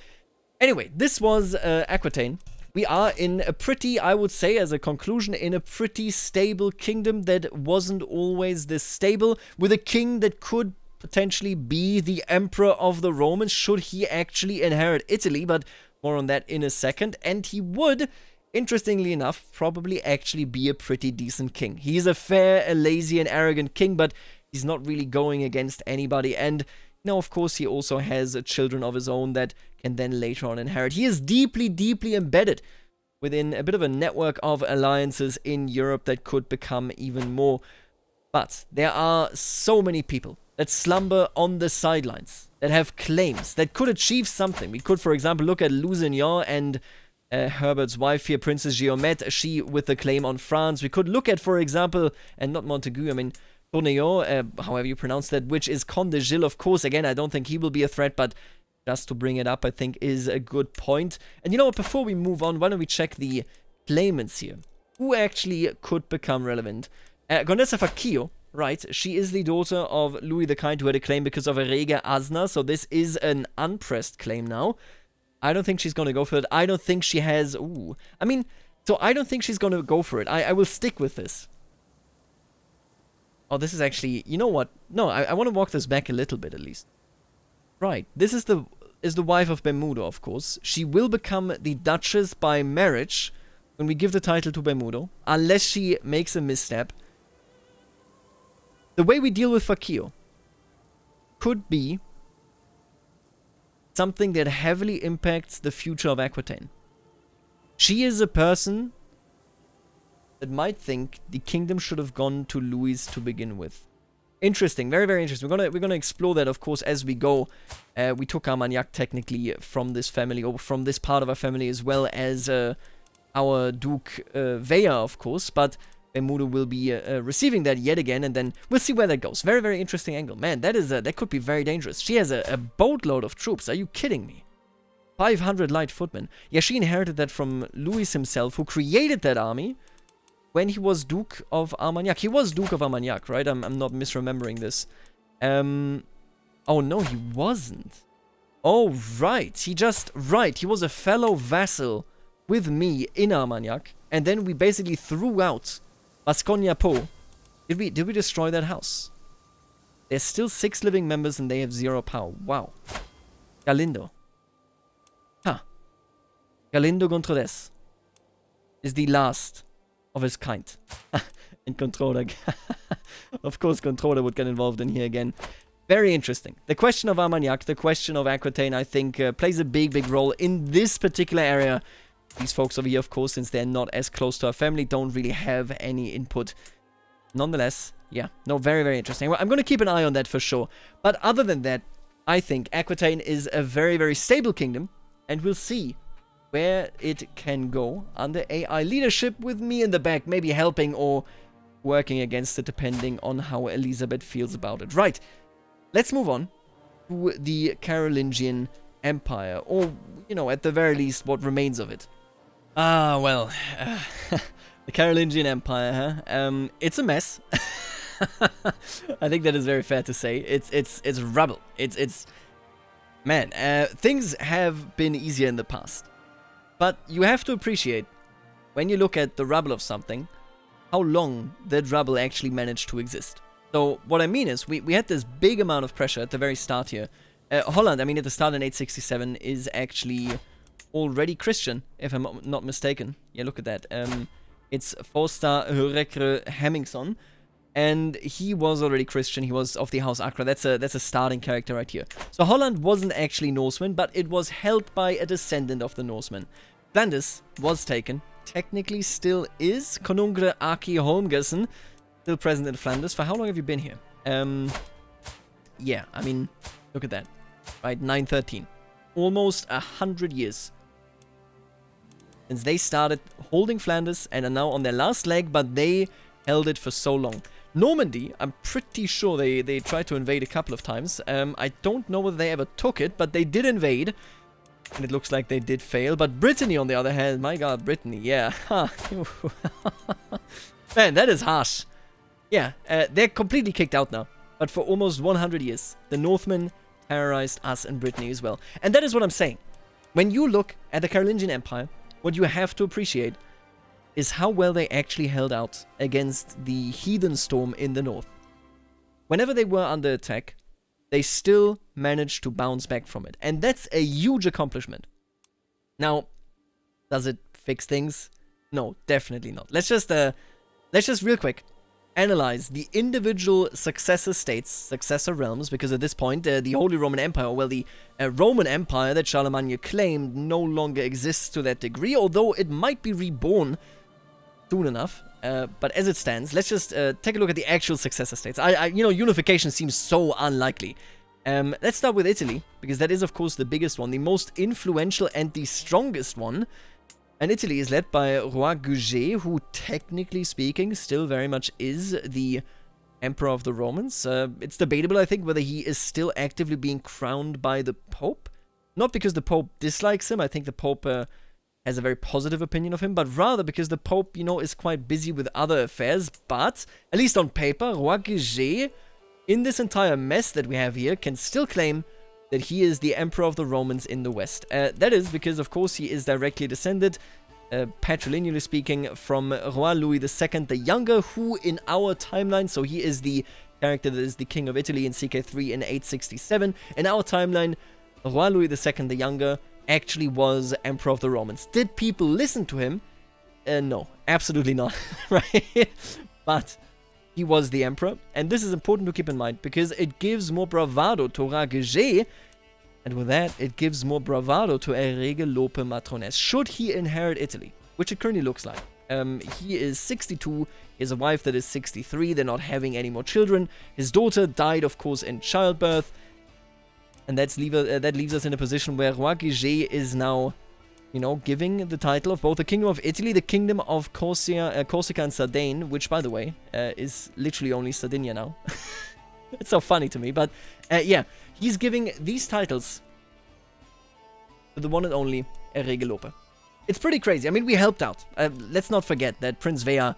Anyway, this was Aquitaine. We are in a pretty, I would say, as a conclusion, in a pretty stable kingdom that wasn't always this stable, with a king that could potentially be the emperor of the Romans, should he actually inherit Italy, but more on that in a second. And he would... interestingly enough, probably actually be a pretty decent king. He's a fair, a lazy, and arrogant king, but he's not really going against anybody. And, you know, of course, he also has children of his own that can then later on inherit. He is deeply, deeply embedded within a bit of a network of alliances in Europe that could become even more. But there are so many people that slumber on the sidelines, that have claims, that could achieve something. We could, for example, look at Lusignan and... Herbert's wife here, Princess Guillaume, she with the claim on France. We could look at, for example, and not Montaigu, I mean, Tourneau, however you pronounce that, which is Comte de Gilles, of course. Again, I don't think he will be a threat, but just to bring it up, I think is a good point. And you know what, before we move on, why don't we check the claimants here? Who actually could become relevant? Gonessa Facchio, right, she is the daughter of Louis the Kind, who had a claim because of Erega Asna, so this is an unpressed claim now. I don't think she's going to go for it. I don't think she has... Ooh. I mean, so I don't think she's going to go for it. I will stick with this. Oh, this is actually... You know what? No, I want to walk this back a little bit, at least. Right. This is the wife of Bermudo, of course. She will become the Duchess by marriage when we give the title to Bermudo, unless she makes a misstep. The way we deal with Facchio could be... something that heavily impacts the future of Aquitaine. She is a person that might think the kingdom should have gone to Louis to begin with. Interesting, very, very interesting. We're gonna explore that, of course, as we go. We took Armagnac technically from this family, or from this part of our family, as well as our Duke Vea, of course, but Bermuda will be receiving that yet again, and then we'll see where that goes. Very, very interesting angle. Man, that could be very dangerous. She has a boatload of troops. Are you kidding me? 500 light footmen. Yeah, she inherited that from Louis himself, who created that army when he was Duke of Armagnac. He was Duke of Armagnac, right? I'm not misremembering this. Oh, no, he wasn't. Oh, right. He was a fellow vassal with me in Armagnac, and then we basically threw out Basconia Po. Did we destroy that house? There's still 6 living members and they have 0 power. Wow. Galindo. Huh. Galindo Gontrades is the last of his kind. And Controller. Of course, Controller would get involved in here again. Very interesting. The question of Armagnac, the question of Aquitaine, I think, plays a big, big role in this particular area. These folks over here, of course, since they're not as close to our family, don't really have any input. Nonetheless, yeah, no, very, very interesting. Well, I'm going to keep an eye on that for sure. But other than that, I think Aquitaine is a very, very stable kingdom, and we'll see where it can go under AI leadership, with me in the back, maybe helping or working against it, depending on how Elizabeth feels about it. Right, let's move on to the Carolingian Empire, or, you know, at the very least, what remains of it. Ah, well, the Carolingian Empire, huh? It's a mess. I think that is very fair to say. It's rubble. Man, things have been easier in the past. But you have to appreciate, when you look at the rubble of something, how long that rubble actually managed to exist. So, what I mean is, we had this big amount of pressure at the very start here. Holland, I mean, at the start in 867, is actually already Christian, if I'm not mistaken. Yeah, look at that. It's Foster Hörekre Hemmingsson, and he was already Christian. He was of the House Acre. That's a starting character right here. So Holland wasn't actually Norseman, but it was held by a descendant of the Norsemen. Flanders was taken. Technically still is. Konungr Aki Holmgersen, still present in Flanders. For how long have you been here? Yeah, I mean, look at that. Right, 913. Almost 100 years since they started holding Flanders and are now on their last leg, but they held it for so long. Normandy, I'm pretty sure they tried to invade a couple of times. I don't know whether they ever took it, but they did invade. And it looks like they did fail. But Brittany, on the other hand, my god, Brittany, yeah. Man, that is harsh. Yeah, they're completely kicked out now. But for almost 100 years, the Northmen terrorized us in Brittany as well. And that is what I'm saying. When you look at the Carolingian Empire, what you have to appreciate is how well they actually held out against the heathen storm in the north. Whenever they were under attack, they still managed to bounce back from it. And that's a huge accomplishment. Now, does it fix things? No, definitely not. Let's just real quick analyze the individual successor states, successor realms, because at this point, the Holy Roman Empire, well, the Roman Empire that Charlemagne claimed no longer exists to that degree, although it might be reborn soon enough. But as it stands, let's just take a look at the actual successor states. You know, unification seems so unlikely. Let's start with Italy, because that is, of course, the biggest one, the most influential and the strongest one. And Italy is led by Roi Gouget, who, technically speaking, still very much is the Emperor of the Romans. It's debatable, I think, whether he is still actively being crowned by the Pope. Not because the Pope dislikes him. I think the Pope has a very positive opinion of him, but rather because the Pope, you know, is quite busy with other affairs. But, at least on paper, Roi Gouget, in this entire mess that we have here, can still claim that he is the Emperor of the Romans in the West. That is because, of course, he is directly descended, patrilineally speaking, from Roi Louis II the Younger, who in our timeline, so he is the character that is the King of Italy in CK3 in 867. In our timeline, Roi Louis II the Younger actually was Emperor of the Romans. Did people listen to him? No, absolutely not, right? But he was the emperor, and this is important to keep in mind, because it gives more bravado to Roi Gouget, and with that, it gives more bravado to Erege Lope Matrones, should he inherit Italy, which it currently looks like. He is 62, he has a wife that is 63, they're not having any more children. His daughter died, of course, in childbirth. And that leaves us in a position where Roi Gégé is now, you know, giving the title of both the Kingdom of Italy, the Kingdom of Corsica and Sardaigne, which, by the way, is literally only Sardinia now. It's so funny to me, but yeah, he's giving these titles to the one and only Errege Lope. It's pretty crazy. I mean, we helped out. Let's not forget that Prince Vea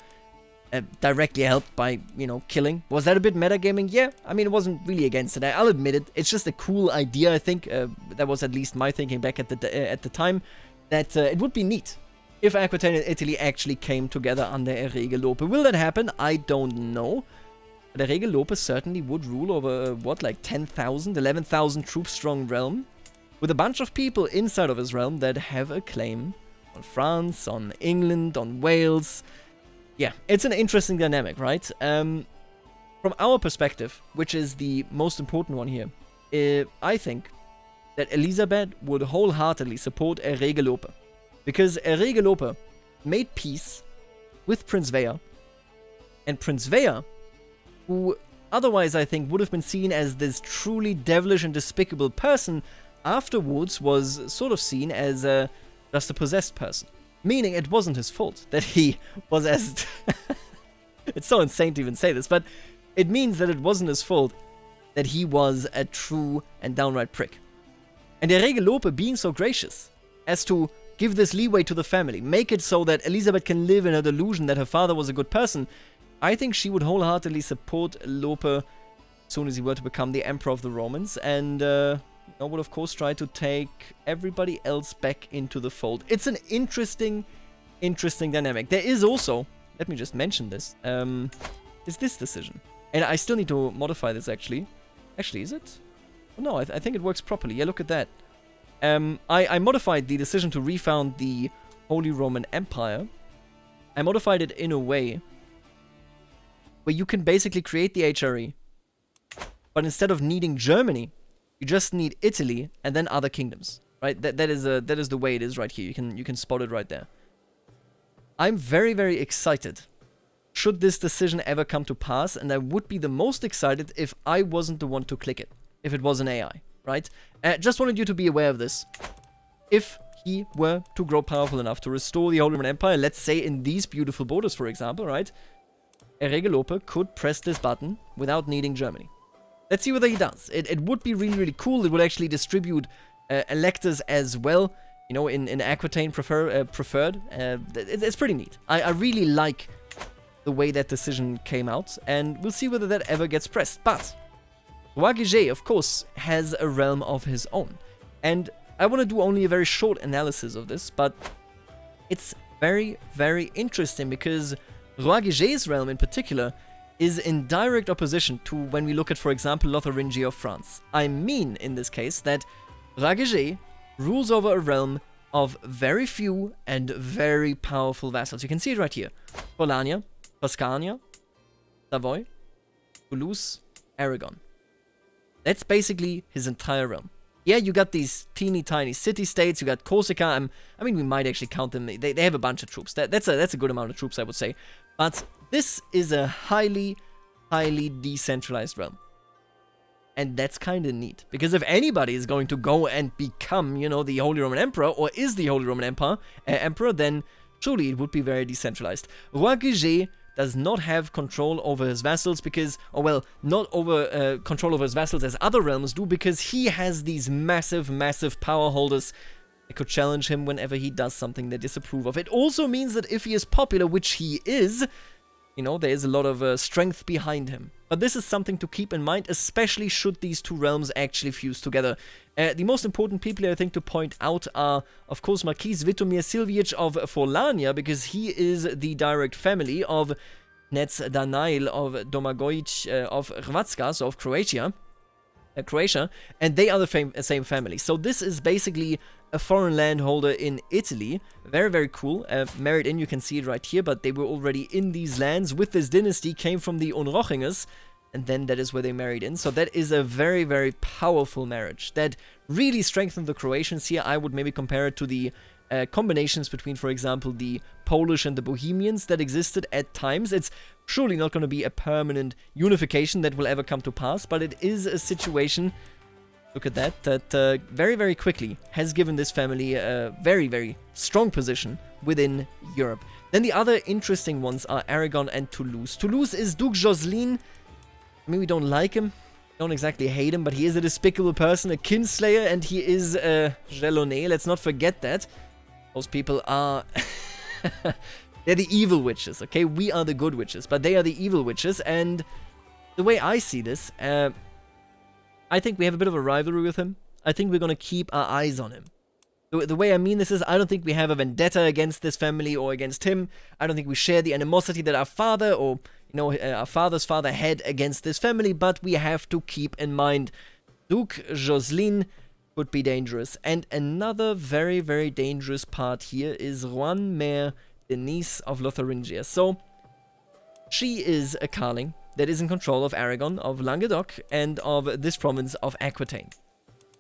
directly helped by, you know, killing. Was that a bit metagaming? Yeah, I mean, it wasn't really against it. I'll admit it. It's just a cool idea, I think. That was at least my thinking back at the time, that it would be neat if Aquitaine and Italy actually came together under Errege Lope. Will that happen? I don't know. But Errege Lope certainly would rule over, what, like 10,000, 11,000 troop-strong realm, with a bunch of people inside of his realm that have a claim on France, on England, on Wales. Yeah, it's an interesting dynamic, right? From our perspective, which is the most important one here, I think that Elisabeth would wholeheartedly support Errege Lope, because Errege Lope made peace with Prince Vea, and Prince Vea, who otherwise I think would have been seen as this truly devilish and despicable person, afterwards was sort of seen as just a possessed person. Meaning it wasn't his fault that he was as... It's so insane to even say this, but it means that it wasn't his fault that he was a true and downright prick. And Errege Lope being so gracious as to give this leeway to the family, make it so that Elisabeth can live in her delusion that her father was a good person, I think she would wholeheartedly support Lope as soon as he were to become the Emperor of the Romans, and would of course try to take everybody else back into the fold. It's an interesting dynamic. There is also, let me just mention this, is this decision. And I still need to modify this actually. Actually, is it? Oh, no, I think it works properly. Yeah, look at that. I modified the decision to refound the Holy Roman Empire. I modified it in a way where you can basically create the HRE, but instead of needing Germany, you just need Italy and then other kingdoms, right? That is the way it is right here. You can spot it right there. I'm very, very excited should this decision ever come to pass, and I would be the most excited if I wasn't the one to click it, if it was an AI, right? Just wanted you to be aware of this. If he were to grow powerful enough to restore the Holy Roman Empire, let's say in these beautiful borders, for example, right? Errege Lope could press this button without needing Germany. Let's see whether he does. It would be really, really cool. It would actually distribute electors as well, you know, in Aquitaine preferred. It's pretty neat. I really like the way that decision came out, and we'll see whether that ever gets pressed. But Roi Gégé, of course, has a realm of his own. And I want to do only a very short analysis of this, but it's very, very interesting because Roi Gégé's realm in particular is in direct opposition to when we look at, for example, Lotharingia of France. I mean, in this case, that Roi Gégé rules over a realm of very few and very powerful vassals. You can see it right here. Polania, Tuscania, Savoy, Toulouse, Aragon. That's basically his entire realm. Yeah, you got these teeny tiny city-states, you got Corsica, I mean, we might actually count them, they have a bunch of troops, that's a good amount of troops, I would say. But this is a highly, highly decentralized realm. And that's kind of neat, because if anybody is going to go and become, you know, the Holy Roman Emperor, or is the Holy Roman Emperor, then surely it would be very decentralized. Roi Gégé does not have control over his vassals because, or well, not over control over his vassals as other realms do, because he has these massive, massive power holders that could challenge him whenever he does something they disapprove of. It also means that if he is popular, which he is, you know, there is a lot of strength behind him. But this is something to keep in mind, especially should these two realms actually fuse together. The most important people I think to point out are, of course, Marquis Vitomir Silvic of Forlania, because he is the direct family of Nec Danail of Domagoic of Hrvatska, so of Croatia, and they are the same family. So this is basically a foreign landholder in Italy. Very, very cool. Married in, you can see it right here, but they were already in these lands with this dynasty, came from the Unrochingers, and then that is where they married in. So that is a very, very powerful marriage that really strengthened the Croatians here. I would maybe compare it to the combinations between, for example, the Polish and the Bohemians that existed at times. It's surely not going to be a permanent unification that will ever come to pass, but it is a situation, look at that very, very quickly has given this family a very, very strong position within Europe. Then the other interesting ones are Aragon and Toulouse. Toulouse is Duke Jocelyn. I mean, we don't like him, don't exactly hate him, but he is a despicable person, a kinslayer, and he is a Gelonais. Let's not forget that. Those people are... they're the evil witches, okay? We are the good witches, but they are the evil witches, and the way I see this, I think we have a bit of a rivalry with him. I think we're going to keep our eyes on him. The way I mean this is, I don't think we have a vendetta against this family or against him. I don't think we share the animosity that our father or, you know, our father's father had against this family, but we have to keep in mind Duke Jocelyn could be dangerous. And another very, very dangerous part here is Rouen Mère Denise of Lotharingia. So, she is a Carling that is in control of Aragon, of Languedoc, and of this province of Aquitaine.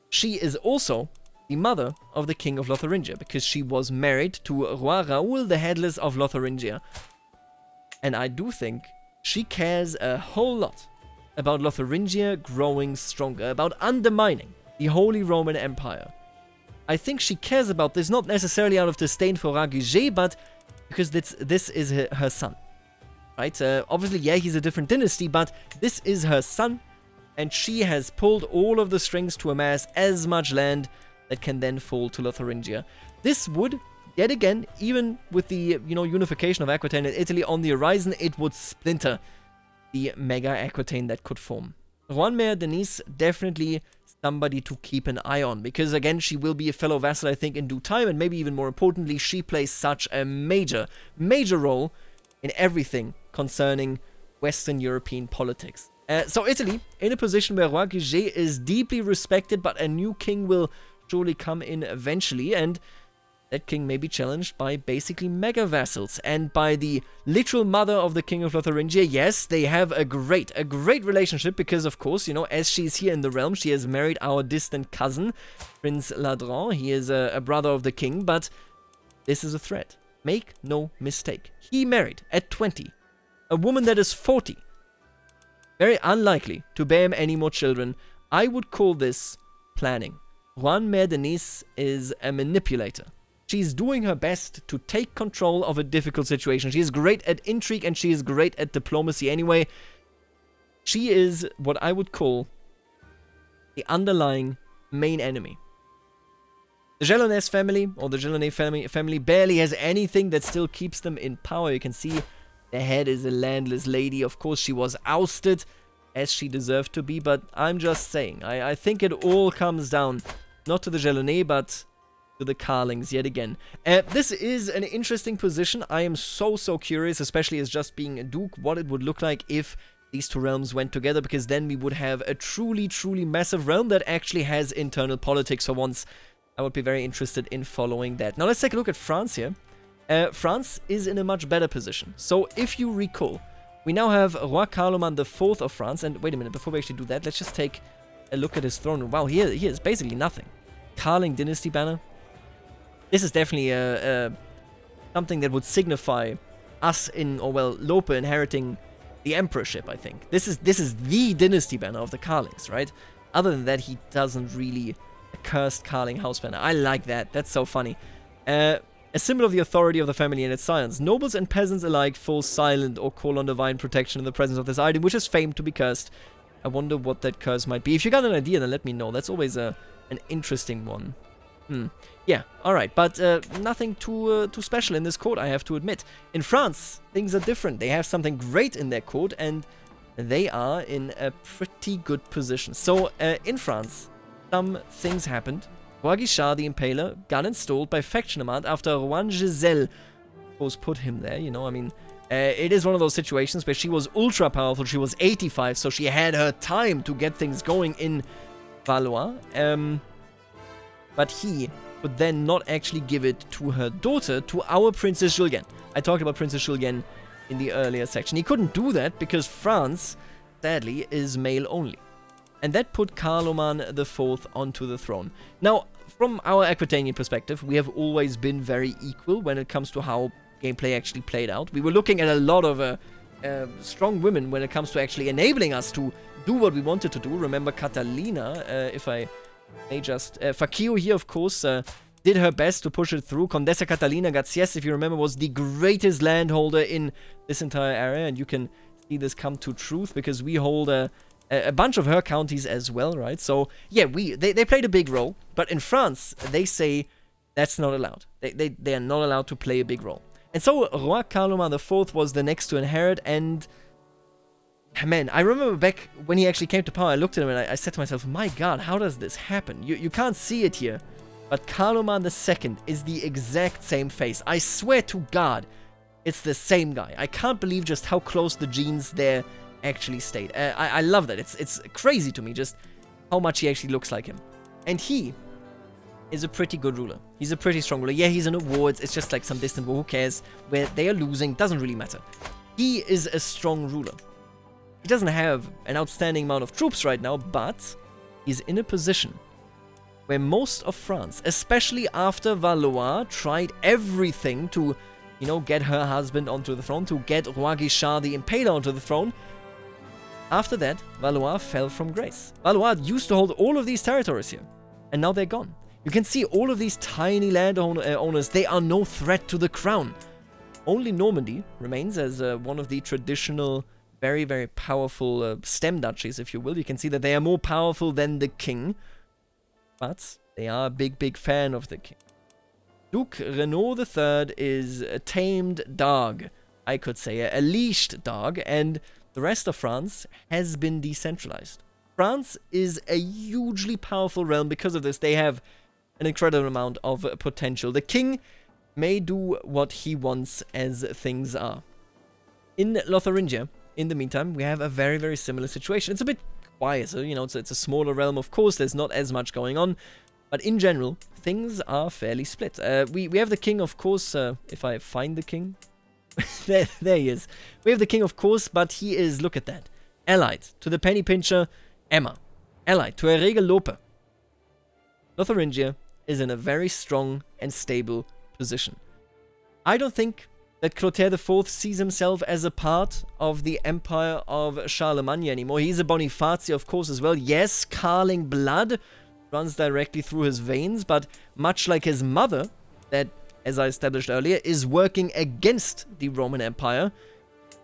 She is also the mother of the king of Lotharingia, because she was married to Roi Raoul the Headless of Lotharingia. And I do think she cares a whole lot about Lotharingia growing stronger, about undermining the Holy Roman Empire. I think she cares about this not necessarily out of disdain for Raguget, but because this is her son. Right? Obviously, yeah, he's a different dynasty, but this is her son, and she has pulled all of the strings to amass as much land that can then fall to Lotharingia. This would, yet again, even with the, you know, unification of Aquitaine and Italy on the horizon, it would splinter the mega Aquitaine that could form. Rouen Mère Denise, definitely somebody to keep an eye on, because again, she will be a fellow vassal, I think, in due time, and maybe even more importantly, she plays such a major, major role in everything concerning Western European politics. So Italy, in a position where Roi Guget is deeply respected, but a new king will surely come in eventually, and that king may be challenged by basically mega vassals, and by the literal mother of the king of Lotharingia. Yes, they have a great relationship, because of course, you know, as she's here in the realm, she has married our distant cousin, Prince Ladran. He is a brother of the king, but this is a threat. Make no mistake. He married at 20 a woman that is 40. Very unlikely to bear him any more children. I would call this planning. Rouen Mère Denise is a manipulator. She's doing her best to take control of a difficult situation. She is great at intrigue, and she is great at diplomacy anyway. She is what I would call the underlying main enemy. The Gelonais family, or the Gelonais family, barely has anything that still keeps them in power. You can see the head is a landless lady. Of course, she was ousted, as she deserved to be, but I'm just saying, I think it all comes down, not to the Gelonais, but to the Carlings yet again. This is an interesting position. I am so curious, especially as just being a duke, what it would look like if these two realms went together, because then we would have a truly massive realm that actually has internal politics for once. I would be very interested in following that. Now let's take a look at France here. France is in a much better position. So if you recall, we now have Roi Carloman IV of France, and wait a minute, before we actually do that, let's just take a look at his throne. Wow, he is basically nothing. Carling dynasty banner. This is definitely something that would signify us Lope inheriting the emperorship, I think. This is the dynasty banner of the Carlings, right? Other than that, he doesn't really a cursed Carling house banner. I like that. That's so funny. A symbol of the authority of the family and its science. Nobles and peasants alike fall silent or call on divine protection in the presence of this item, which is famed to be cursed. I wonder what that curse might be. If you got an idea, then let me know. That's always an interesting one. Yeah, alright, but nothing too special in this court, I have to admit. In France, things are different. They have something great in their court, and they are in a pretty good position. So, in France, some things happened. Roi Guichard the Impaler got installed by Factionamant after Rouen Giselle was put him there, you know, I mean, it is one of those situations where she was ultra powerful. She was 85, so she had her time to get things going in Valois. But he could then not actually give it to her daughter, to our Princess Julienne. I talked about Princess Julienne in the earlier section. He couldn't do that because France, sadly, is male only. And that put Carloman IV onto the throne. Now, from our Aquitainian perspective, we have always been very equal when it comes to how gameplay actually played out. We were looking at a lot of strong women when it comes to actually enabling us to do what we wanted to do. Remember Catalina, if I may just... Fakio here, of course, did her best to push it through. Condessa Catalina Garcias, if you remember, was the greatest landholder in this entire area, and you can see this come to truth because we hold a bunch of her counties as well, right? So, yeah, they played a big role, but in France, they say that's not allowed. They are not allowed to play a big role. And so, Roi Carloman IV was the next to inherit, and man, I remember back when he actually came to power, I looked at him and I said to myself, my god, how does this happen? You can't see it here, but Carloman II is the exact same face. I swear to God, it's the same guy. I can't believe just how close the genes there actually stayed. I love that. It's crazy to me just how much he actually looks like him. And he is a pretty good ruler. He's a pretty strong ruler. Yeah, he's in a war. It's just like some distant war. Who cares? Where they are losing, doesn't really matter. He is a strong ruler. He doesn't have an outstanding amount of troops right now, but he's in a position where most of France, especially after Valois, tried everything to, you know, get her husband onto the throne, to get Roi Guichard the Impaler onto the throne. After that, Valois fell from grace. Valois used to hold all of these territories here, and now they're gone. You can see all of these tiny landowners, they are no threat to the crown. Only Normandy remains as one of the traditional, very, very powerful stem duchies, if you will. You can see that they are more powerful than the king, but they are a big, big fan of the king. Duke Renaud III is a tamed dog, I could say, a leashed dog, and the rest of France has been decentralized. France is a hugely powerful realm because of this. They have an incredible amount of potential. The king may do what he wants as things are. In Lotharingia, in the meantime, we have a very, very similar situation. It's a bit quieter, you know, it's a smaller realm, of course, there's not as much going on, but in general, things are fairly split. We have the king, of course, if I find the king, there he is. We have the king, of course, but he is, look at that, allied to the penny pincher, Emma, allied to Erege Lope. Lotharingia is in a very strong and stable position. I don't think that Clotaire IV sees himself as a part of the empire of Charlemagne anymore. He's a Bonifazi, of course, as well. Yes, Carling blood runs directly through his veins, but much like his mother, that, as I established earlier, is working against the Roman Empire,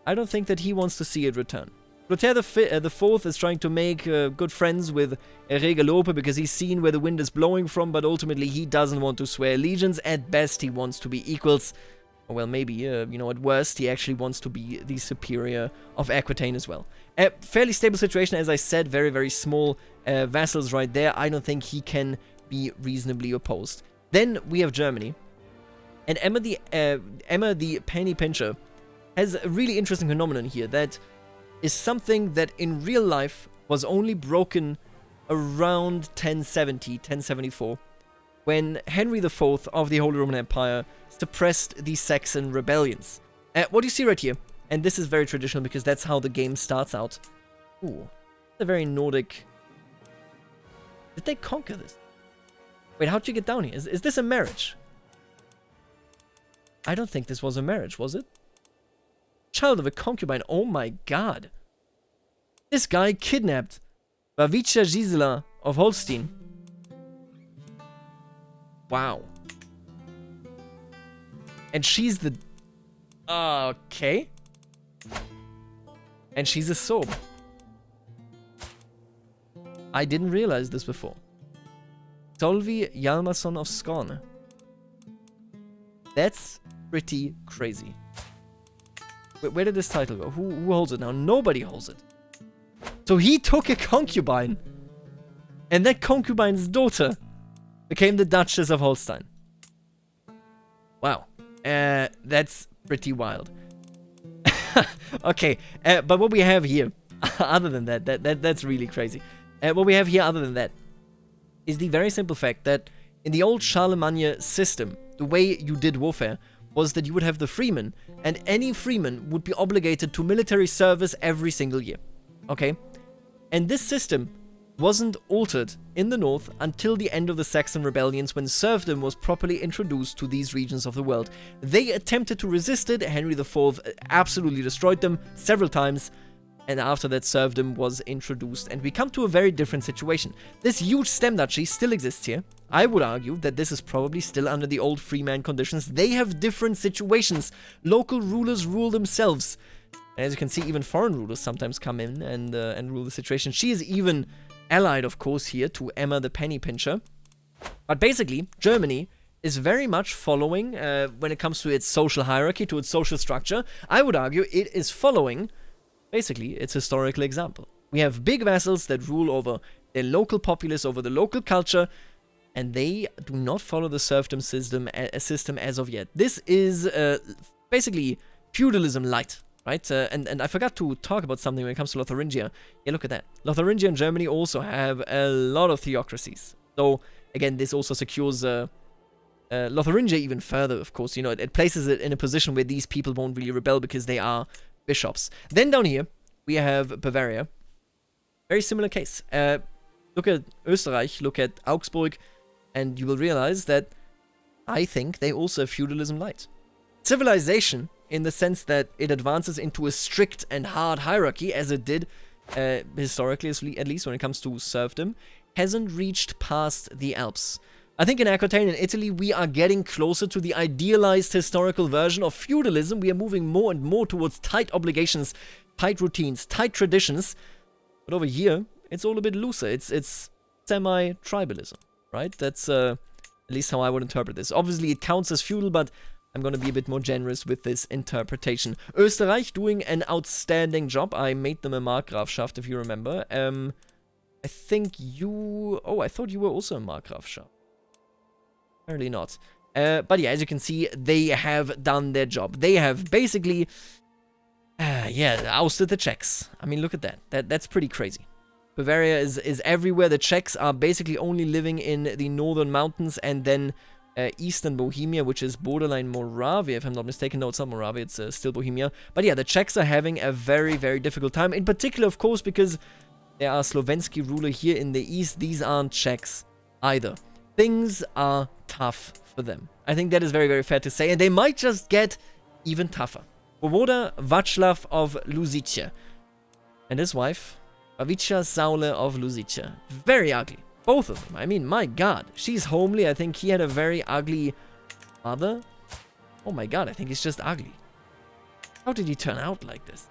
I don't think that he wants to see it return. Clotaire IV is trying to make good friends with Erege Lope because he's seen where the wind is blowing from, but ultimately he doesn't want to swear allegiance. At best, he wants to be equals. Well, maybe, you know, at worst, he actually wants to be the superior of Aquitaine as well. A fairly stable situation, as I said, very, very small vassals right there. I don't think he can be reasonably opposed. Then we have Germany. And Emma the Penny Pincher has a really interesting phenomenon here that is something that in real life was only broken around 1070, 1074, when Henry IV of the Holy Roman Empire suppressed the Saxon rebellions. What you see right here, and this is very traditional because that's how the game starts out. Ooh, it's a very Nordic... Did they conquer this? Wait, how'd you get down here? Is this a marriage? I don't think this was a marriage, was it? Child of a concubine, oh my god. This guy kidnapped Bavicia Gisela of Holstein. Wow. And she's the... okay. And she's a Sorb. I didn't realize this before. Solvi Hjalmarsson of Skåne. That's pretty crazy. Where did this title go? Who holds it now? Nobody holds it. So he took a concubine. And that concubine's daughter became the Duchess of Holstein. Wow. That's pretty wild. Okay, but what we have here, other than that's really crazy. What we have here, other than that, is the very simple fact that in the old Charlemagne system, the way you did warfare was that you would have the freeman, and any freeman would be obligated to military service every single year. Okay? And this system wasn't altered in the north until the end of the Saxon rebellions, when serfdom was properly introduced to these regions of the world. They attempted to resist it. Henry IV absolutely destroyed them several times, and after that serfdom was introduced, and we come to a very different situation. This huge stem duchy still exists here. I would argue that this is probably still under the old freeman conditions. They have different situations. Local rulers rule themselves. As you can see, even foreign rulers sometimes come in and rule the situation. She is even allied, of course, here to Emma the Penny Pincher. But basically, Germany is very much following, when it comes to its social hierarchy, to its social structure, I would argue it is following, basically, its historical example. We have big vassals that rule over their local populace, over the local culture, and they do not follow the serfdom system as of yet. This is basically feudalism light. Right, and I forgot to talk about something when it comes to Lotharingia. Yeah, look at that. Lotharingia and Germany also have a lot of theocracies. So, again, this also secures Lotharingia even further, of course. You know, it places it in a position where these people won't really rebel because they are bishops. Then down here, we have Bavaria. Very similar case. Look at Österreich, look at Augsburg, and you will realize that I think they also have feudalism light. Civilization, in the sense that it advances into a strict and hard hierarchy, as it did historically, at least when it comes to serfdom, hasn't reached past the Alps. I think in Aquitaine in Italy, we are getting closer to the idealized historical version of feudalism. We are moving more and more towards tight obligations, tight routines, tight traditions. But over here, it's all a bit looser. It's semi-tribalism, right? That's at least how I would interpret this. Obviously, it counts as feudal, but I'm going to be a bit more generous with this interpretation. Österreich doing an outstanding job. I made them a Markgrafschaft, if you remember. I think you... Oh, I thought you were also a Markgrafschaft. Apparently not. But yeah, as you can see, they have done their job. They have basically... ousted the Czechs. I mean, look at that. That's pretty crazy. Bavaria is everywhere. The Czechs are basically only living in the northern mountains, and then... Eastern Bohemia, which is borderline Moravia, if I'm not mistaken. No, it's not Moravia, it's still Bohemia. But yeah, the Czechs are having a very, very difficult time. In particular, of course, because there are Slovensky ruler here in the east. These aren't Czechs either. Things are tough for them. I think that is very, very fair to say. And they might just get even tougher. Wojewoda Václav of Luzice and his wife, Babica Saule of Luzice. Very ugly. Both of them. I mean, my god. She's homely. I think he had a very ugly mother. Oh my god, I think he's just ugly. How did he turn out like this?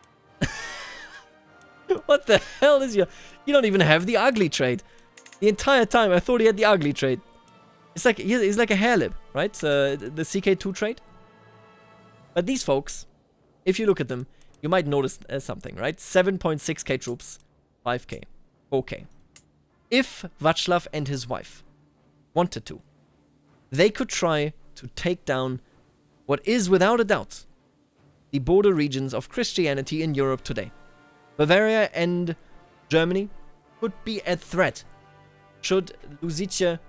What the hell is your... You don't even have the ugly trait. The entire time I thought he had the ugly trait. It's like, he's like a hair lip, right? The CK2 trait. But these folks, if you look at them, you might notice something, right? 7.6k troops, 5k, 4k. If Václav and his wife wanted to, they could try to take down what is, without a doubt, the border regions of Christianity in Europe today. Bavaria and Germany could be a threat should Luzice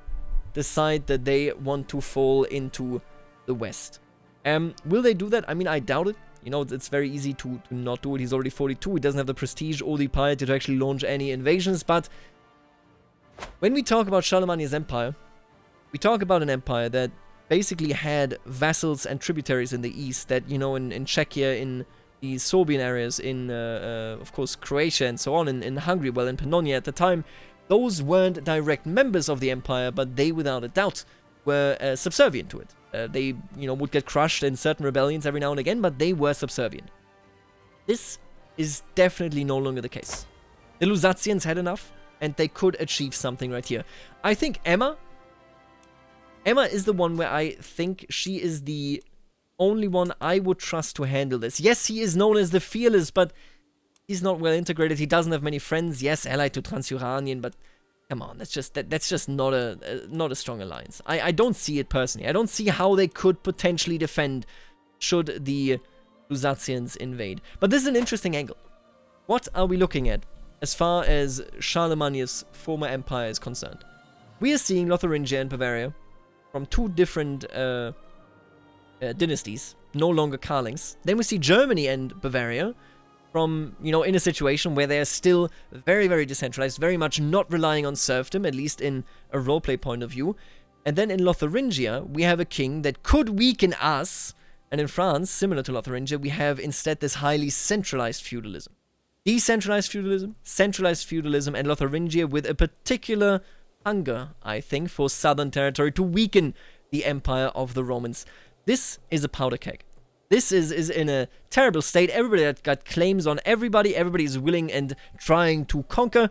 decide that they want to fall into the West. Will they do that? I mean, I doubt it. You know, it's very easy to not do it. He's already 42. He doesn't have the prestige or the piety to actually launch any invasions, but... When we talk about Charlemagne's empire, we talk about an empire that basically had vassals and tributaries in the east that, you know, in Czechia, in the Sorbian areas, in, of course, Croatia and so on, in Hungary, well, in Pannonia at the time, those weren't direct members of the empire, but they, without a doubt, were subservient to it. They, you know, would get crushed in certain rebellions every now and again, but they were subservient. This is definitely no longer the case. The Lusatians had enough, and they could achieve something right here. I think Emma is the one where I think she is the only one I would trust to handle this. Yes, he is known as the Fearless, but he's not well integrated. He doesn't have many friends. Yes, allied to Transuranien, but come on, that's just not a strong alliance. I don't see it personally. I don't see how they could potentially defend should the Lusatians invade. But this is an interesting angle. What are we looking at as far as Charlemagne's former empire is concerned? We are seeing Lotharingia and Bavaria from two different dynasties, no longer Karlings. Then we see Germany and Bavaria from, you know, in a situation where they're still very, very decentralized, very much not relying on serfdom, at least in a roleplay point of view. And then in Lotharingia, we have a king that could weaken us. And in France, similar to Lotharingia, we have instead this highly centralized feudalism. Decentralized feudalism, centralized feudalism, and Lotharingia with a particular hunger, I think, for southern territory to weaken the empire of the Romans. This is a powder keg. This is in a terrible state. Everybody that got claims on everybody is willing and trying to conquer.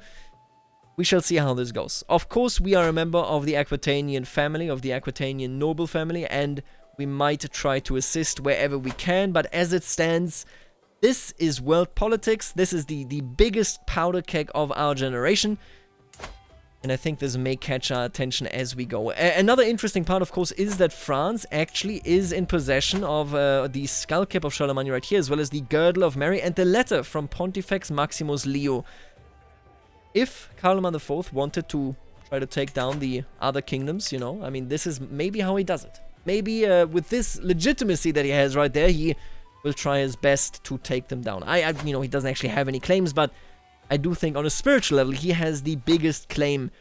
We shall see how this goes. Of course, we are a member of the Aquitanian family, of the Aquitanian noble family, and we might try to assist wherever we can, but as it stands, this is world politics. This is the biggest powder keg of our generation. And I think this may catch our attention as we go. Another interesting part, of course, is that France actually is in possession of the skull cap of Charlemagne right here, as well as the girdle of Mary and the letter from Pontifex Maximus Leo. If Carloman IV wanted to try to take down the other kingdoms, you know, I mean, this is maybe how he does it. Maybe with this legitimacy that he has right there, he will try his best to take them down. You know, he doesn't actually have any claims, but I do think on a spiritual level, he has the biggest claim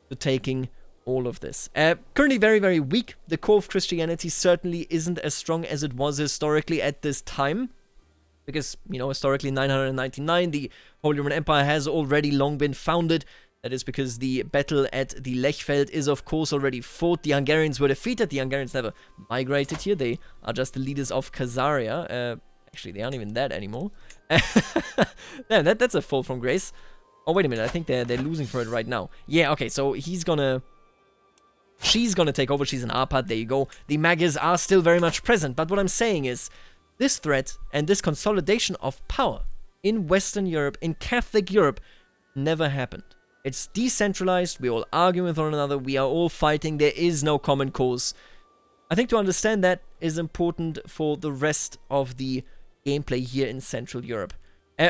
to taking all of this. Currently very, very weak. The core of Christianity certainly isn't as strong as it was historically at this time. Because, you know, historically 999, the Holy Roman Empire has already long been founded. That is because the battle at the Lechfeld is, of course, already fought. The Hungarians were defeated. The Hungarians never migrated here. They are just the leaders of Khazaria. Actually, they aren't even that anymore. Damn, that's a fall from grace. Oh, wait a minute. I think they're losing for it right now. Yeah, okay, so she's gonna take over. She's an Arpad. There you go. The Magyars are still very much present. But what I'm saying is, this threat and this consolidation of power in Western Europe, in Catholic Europe, never happened. It's decentralized. We all argue with one another. We are all fighting. There is no common cause. I think to understand that is important for the rest of the gameplay here in Central Europe.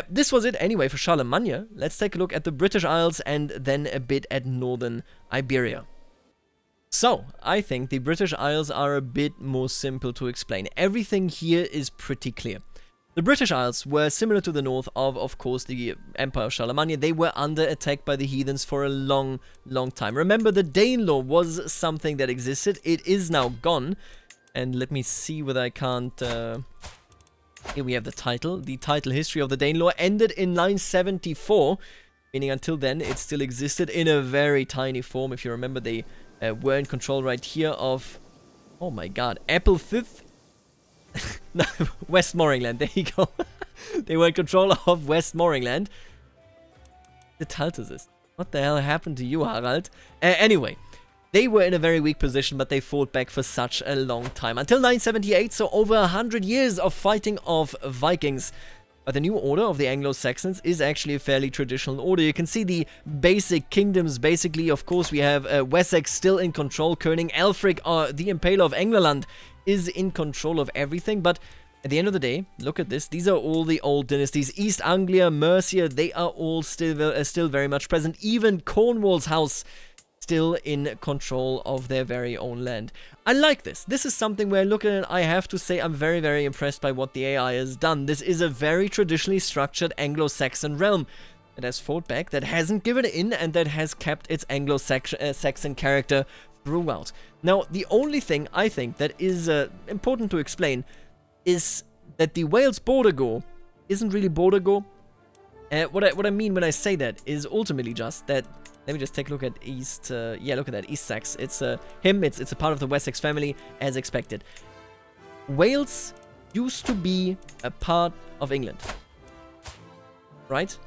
This was it anyway for Charlemagne. Let's take a look at the British Isles and then a bit at northern Iberia. So, I think the British Isles are a bit more simple to explain. Everything here is pretty clear. The British Isles were similar to the north of course, the Empire of Charlemagne. They were under attack by the heathens for a long, long time. Remember, the Danelaw was something that existed. It is now gone. And let me see whether I can't... Here we have the title. The title history of the Danelaw ended in 974, meaning until then it still existed in a very tiny form. If you remember, they were in control right here of... Oh my god, Applethith? No, Westmoreland, there you go. They were in control of Westmoreland. The Taltesis. What the hell happened to you, Harald? Anyway, they were in a very weak position, but they fought back for such a long time. Until 978, so over 100 years of fighting of Vikings. But the new order of the Anglo-Saxons is actually a fairly traditional order. You can see the basic kingdoms. Basically, of course, we have Wessex still in control. König Elfric, the Impaler of England, is in control of everything. But at the end of the day, look at this. These are all the old dynasties. East Anglia, Mercia, they are all still very much present. Even Cornwall's house still in control of their very own land. I like this. This is something where I look at it and I have to say I'm very, very impressed by what the AI has done. This is a very traditionally structured Anglo-Saxon realm that has fought back, that hasn't given in, and that has kept its Anglo-Saxon character throughout. Now, the only thing I think that is important to explain is that the Wales border go isn't really border go. What I mean when I say that is ultimately just that. Let me just take a look at East... yeah, look at that. East Sax. It's him. It's a part of the Wessex family, as expected. Wales used to be a part of England. Right?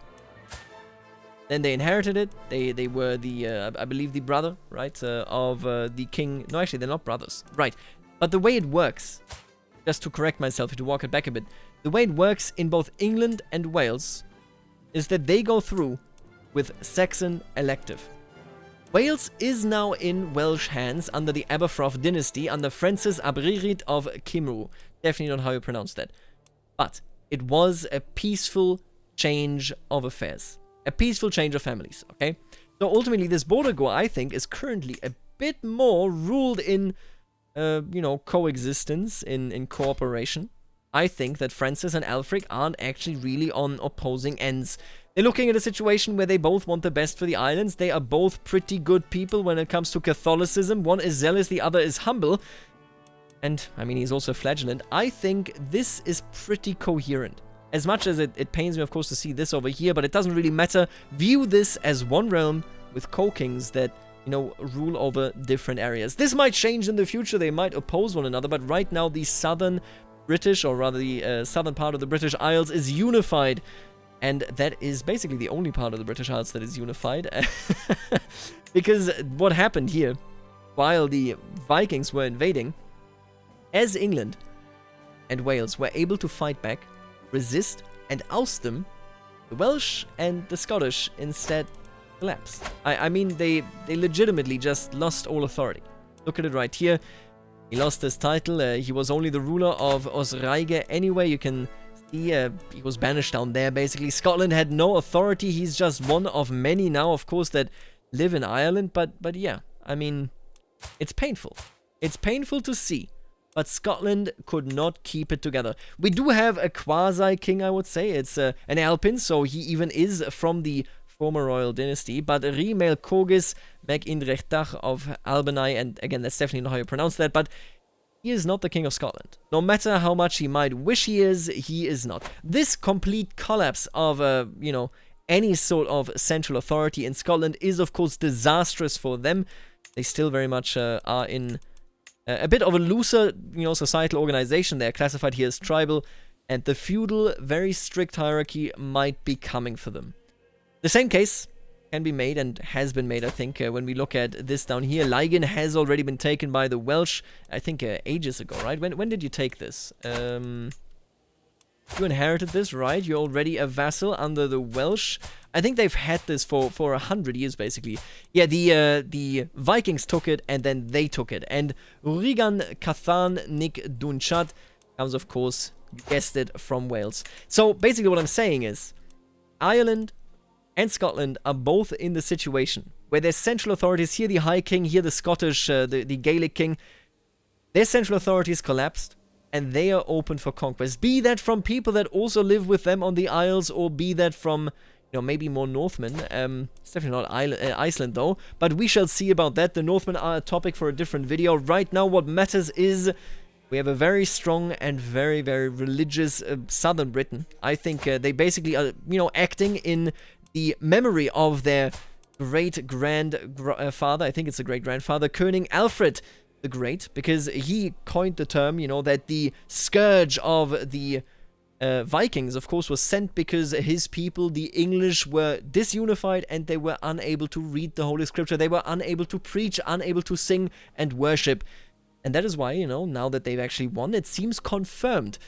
Then they inherited it. They were the... I believe the brother, right? Of the king... No, actually, they're not brothers. Right. But the way it works... Just to correct myself, to walk it back a bit. The way it works in both England and Wales is that they go through with Saxon elective. Wales is now in Welsh hands under the Aberfroth dynasty under Francis Abririt of Cymru. Definitely not how you pronounce that. But it was a peaceful change of affairs. A peaceful change of families, okay? So ultimately this border go, I think, is currently a bit more ruled in, you know, coexistence, in cooperation. I think that Francis and Alfric aren't actually really on opposing ends. They're looking at a situation where they both want the best for the islands. They are both pretty good people when it comes to Catholicism. One is zealous, the other is humble. And, I mean, he's also flagellant. I think this is pretty coherent. As much as it pains me, of course, to see this over here, but it doesn't really matter. View this as one realm with co-kings that, you know, rule over different areas. This might change in the future. They might oppose one another, but right now the southern British, or rather the southern part of the British Isles is unified. And that is basically the only part of the British Isles that is unified. Because what happened here, while the Vikings were invading, as England and Wales were able to fight back, resist, and oust them, the Welsh and the Scottish instead collapsed. I mean, they legitimately just lost all authority. Look at it right here. He lost his title. He was only the ruler of Osraige anyway. You can see he was banished down there, basically. Scotland had no authority. He's just one of many now, of course, that live in Ireland. But yeah, I mean, it's painful. It's painful to see. But Scotland could not keep it together. We do have a quasi-king, I would say. It's an Alpin, so he even is from the former royal dynasty. But Rimail Cogis Mac Indrechtach of Albany, and again, that's definitely not how you pronounce that, but he is not the king of Scotland. No matter how much he might wish he is not. This complete collapse of, you know, any sort of central authority in Scotland is, of course, disastrous for them. They still very much are in a bit of a looser, you know, societal organization. They're classified here as tribal, and the feudal, very strict hierarchy might be coming for them. The same case can be made, and has been made, I think, when we look at this down here. Leyden has already been taken by the Welsh, I think, ages ago, right? When did you take this? You inherited this, right? You're already a vassal under the Welsh. I think they've had this for 100 years, basically. Yeah, the Vikings took it, and then they took it. And Rigan Cathan Nick Dunchat comes, of course, you guessed it, from Wales. So, basically what I'm saying is, Ireland and Scotland are both in the situation where their central authorities, here the High King, here the Scottish, the Gaelic King, their central authorities collapsed, and they are open for conquest. Be that from people that also live with them on the Isles, or be that from, you know, maybe more Northmen. It's definitely not Iceland, though. But we shall see about that. The Northmen are a topic for a different video. Right now, what matters is we have a very strong and very, very religious southern Britain. I think they basically are, you know, acting in the memory of their great-grandfather. I think it's a great-grandfather, König Alfred the Great, because he coined the term, you know, that the scourge of the Vikings, of course, was sent because his people, the English, were disunified and they were unable to read the Holy Scripture. They were unable to preach, unable to sing and worship. And that is why, you know, now that they've actually won, it seems confirmed.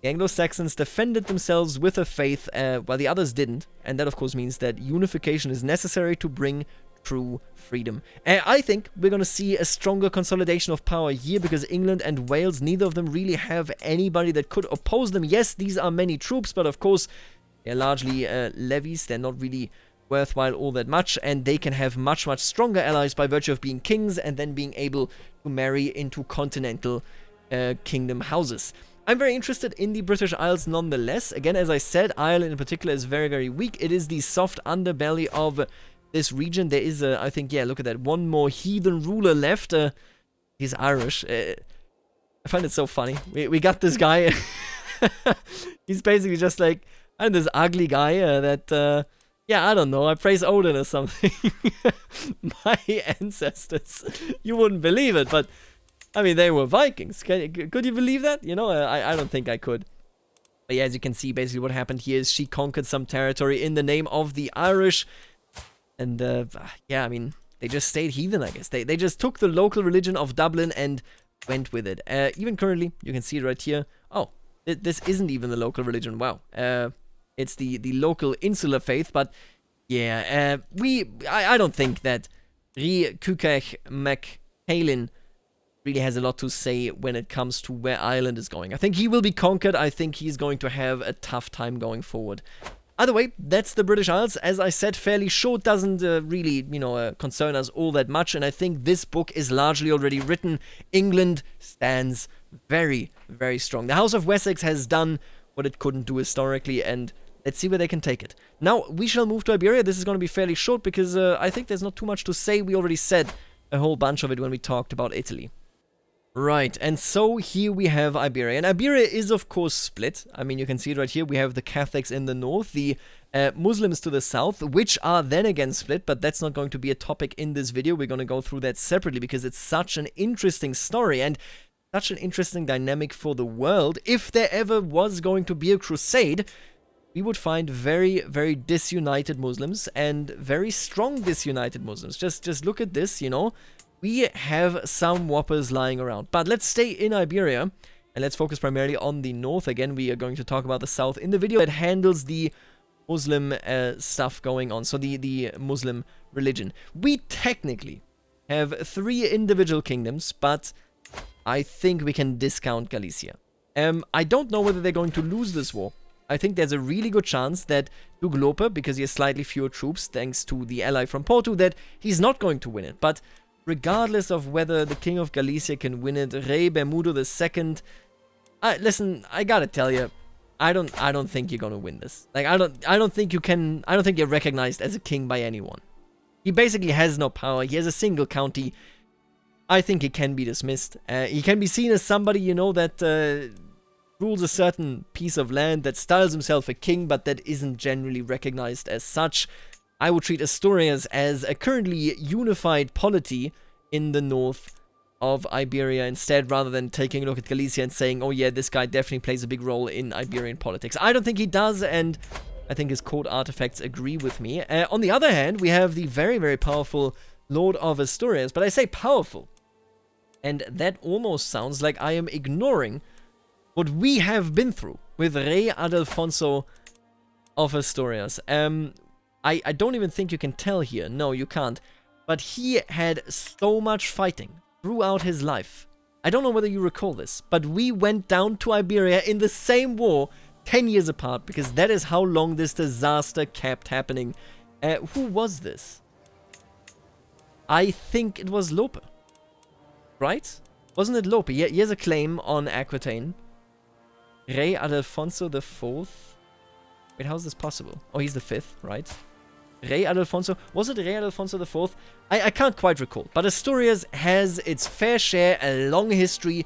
The Anglo-Saxons defended themselves with a faith, while the others didn't. And that, of course, means that unification is necessary to bring true freedom. I think we're going to see a stronger consolidation of power here, because England and Wales, neither of them really have anybody that could oppose them. Yes, these are many troops, but of course, they're largely levies. They're not really worthwhile all that much, and they can have much, much stronger allies by virtue of being kings and then being able to marry into continental kingdom houses. I'm very interested in the British Isles nonetheless. Again, as I said, Ireland in particular is very, very weak. It is the soft underbelly of this region. There is, I think, yeah, look at that, one more heathen ruler left. He's Irish. I find it so funny. We got this guy. He's basically just like, I'm this ugly guy that, yeah, I don't know, I praise Odin or something. My ancestors. You wouldn't believe it, but I mean, they were Vikings. Could you believe that? You know, I don't think I could. But yeah, as you can see, basically what happened here is she conquered some territory in the name of the Irish. And, yeah, I mean, they just stayed heathen, I guess. They just took the local religion of Dublin and went with it. Even currently, you can see it right here. Oh, this isn't even the local religion. Wow. It's the local insular faith. But, yeah, I don't think that Ri Kukech MacHalin really has a lot to say when it comes to where Ireland is going. I think he will be conquered. I think he's going to have a tough time going forward. Either way, that's the British Isles. As I said, fairly short, doesn't really, concern us all that much. And I think this book is largely already written. England stands very, very strong. The House of Wessex has done what it couldn't do historically, and let's see where they can take it. Now, we shall move to Iberia. This is going to be fairly short because I think there's not too much to say. We already said a whole bunch of it when we talked about Italy. Right, and so here we have Iberia. And Iberia is, of course, split. I mean, you can see it right here. We have the Catholics in the north, the Muslims to the south, which are then again split, but that's not going to be a topic in this video. We're going to go through that separately because it's such an interesting story and such an interesting dynamic for the world. If there ever was going to be a crusade, we would find very, very disunited Muslims and very strong disunited Muslims. Just look at this, We have some whoppers lying around. But let's stay in Iberia, and let's focus primarily on the north. Again, we are going to talk about the south in the video that handles the Muslim stuff going on. So the Muslim religion. We technically have 3 individual kingdoms, but I think we can discount Galicia. I don't know whether they're going to lose this war. I think there's a really good chance that Duke Lope, because he has slightly fewer troops thanks to the ally from Porto, that he's not going to win it. But regardless of whether the King of Galicia can win it, Rey Bermudo II, listen, I gotta tell you, I don't think you're gonna win this. Like, I don't think you're recognized as a king by anyone. He basically has no power. He has a single county. I think he can be dismissed. He can be seen as somebody, that rules a certain piece of land, that styles himself a king, but that isn't generally recognized as such. I would treat Asturias as a currently unified polity in the north of Iberia instead, rather than taking a look at Galicia and saying, oh yeah, this guy definitely plays a big role in Iberian politics. I don't think he does, and I think his court artifacts agree with me. On the other hand, we have the very, very powerful Lord of Asturias, but I say powerful, and that almost sounds like I am ignoring what we have been through with Rey Adelfonso of Asturias. I don't even think you can tell here. No, you can't. But he had so much fighting throughout his life. I don't know whether you recall this, but we went down to Iberia in the same war 10 years apart, because that is how long this disaster kept happening. Who was this? I think it was Lope. Right? Wasn't it Lope? He has a claim on Aquitaine. Rey Adelfonso IV. Wait, how is this possible? Oh, he's the 5th, right? Rey Adelfonso. Was it Rey Adelfonso IV? I can't quite recall. But Asturias has its fair share, a long history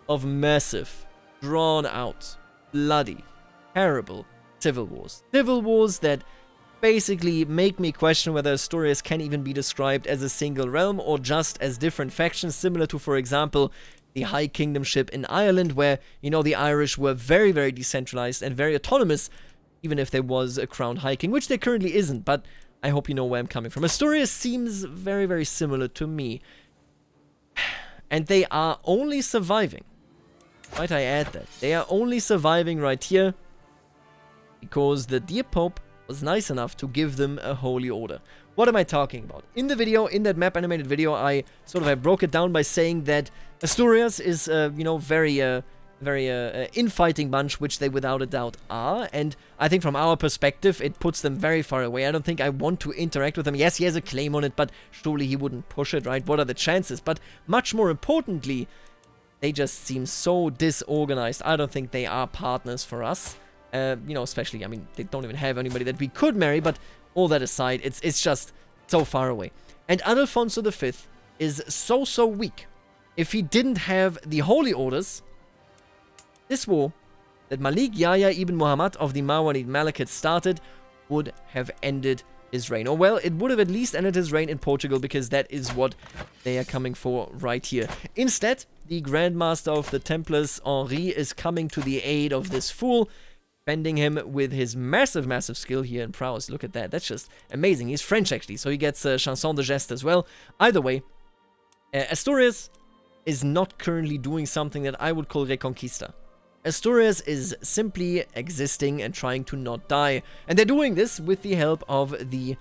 of massive, drawn out, bloody, terrible civil wars. Civil wars that basically make me question whether Asturias can even be described as a single realm or just as different factions, similar to, for example, the High Kingdomship in Ireland, where, the Irish were very, very decentralized and very autonomous, even if there was a crowned High King, which there currently isn't, but I hope you know where I'm coming from. Asturias seems very, very similar to me. And they are only surviving. Might I add that? They are only surviving right here because the dear Pope was nice enough to give them a holy order. What am I talking about? In the video, in that map animated video, I broke it down by saying that Asturias is, very infighting bunch, which they without a doubt are, and I think from our perspective, it puts them very far away. I don't think I want to interact with them. Yes, he has a claim on it, but surely he wouldn't push it, right? What are the chances? But much more importantly, they just seem so disorganized. I don't think they are partners for us. Especially, they don't even have anybody that we could marry, but all that aside, it's just so far away. And Adelfonso V is so weak. If he didn't have the holy orders, this war that Malik Yahya ibn Muhammad of the Marwanid Malakite started would have ended his reign. Or well, it would have at least ended his reign in Portugal, because that is what they are coming for right here. Instead, the Grandmaster of the Templars, Henri, is coming to the aid of this fool, defending him with his massive skill here in prowess. Look at that. That's just amazing. He's French, actually, so he gets Chanson de Geste as well. Either way, Asturias is not currently doing something that I would call Reconquista. Asturias is simply existing and trying to not die. And they're doing this with the help of the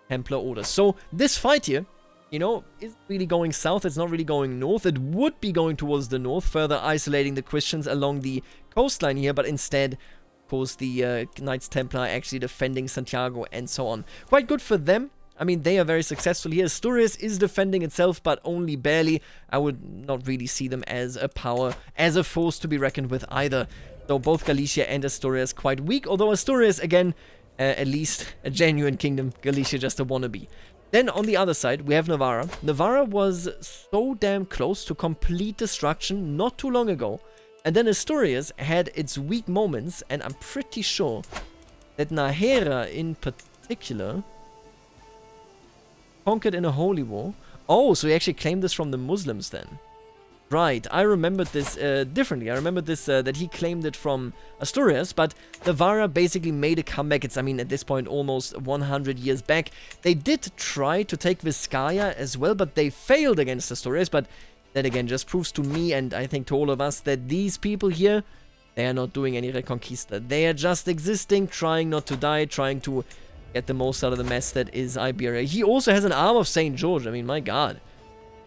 Templar Orders. So this fight here, is really going south. It's not really going north. It would be going towards the north, further isolating the Christians along the coastline here. But instead, Of course, the Knights Templar actually defending Santiago and so on. Quite good for them. I mean, they are very successful here. Asturias is defending itself, but only barely. I would not really see them as a power, as a force to be reckoned with either. Though both Galicia and Asturias quite weak, although Asturias, again, at least a genuine kingdom. Galicia just a wannabe. Then on the other side, we have Navarra. Navarra was so damn close to complete destruction not too long ago. And then Asturias had its weak moments, and I'm pretty sure that Nájera in particular conquered in a holy war. Oh, so he actually claimed this from the Muslims then. Right, I remembered this differently. I remembered this, that he claimed it from Asturias, but Navarra basically made a comeback. It's, I mean, at this point, almost 100 years back. They did try to take Vizcaya as well, but they failed against Asturias. But that, again, just proves to me, and I think to all of us, that these people here, they are not doing any Reconquista. They are just existing, trying not to die, trying to get the most out of the mess that is Iberia. He also has an arm of St. George. I mean, my god.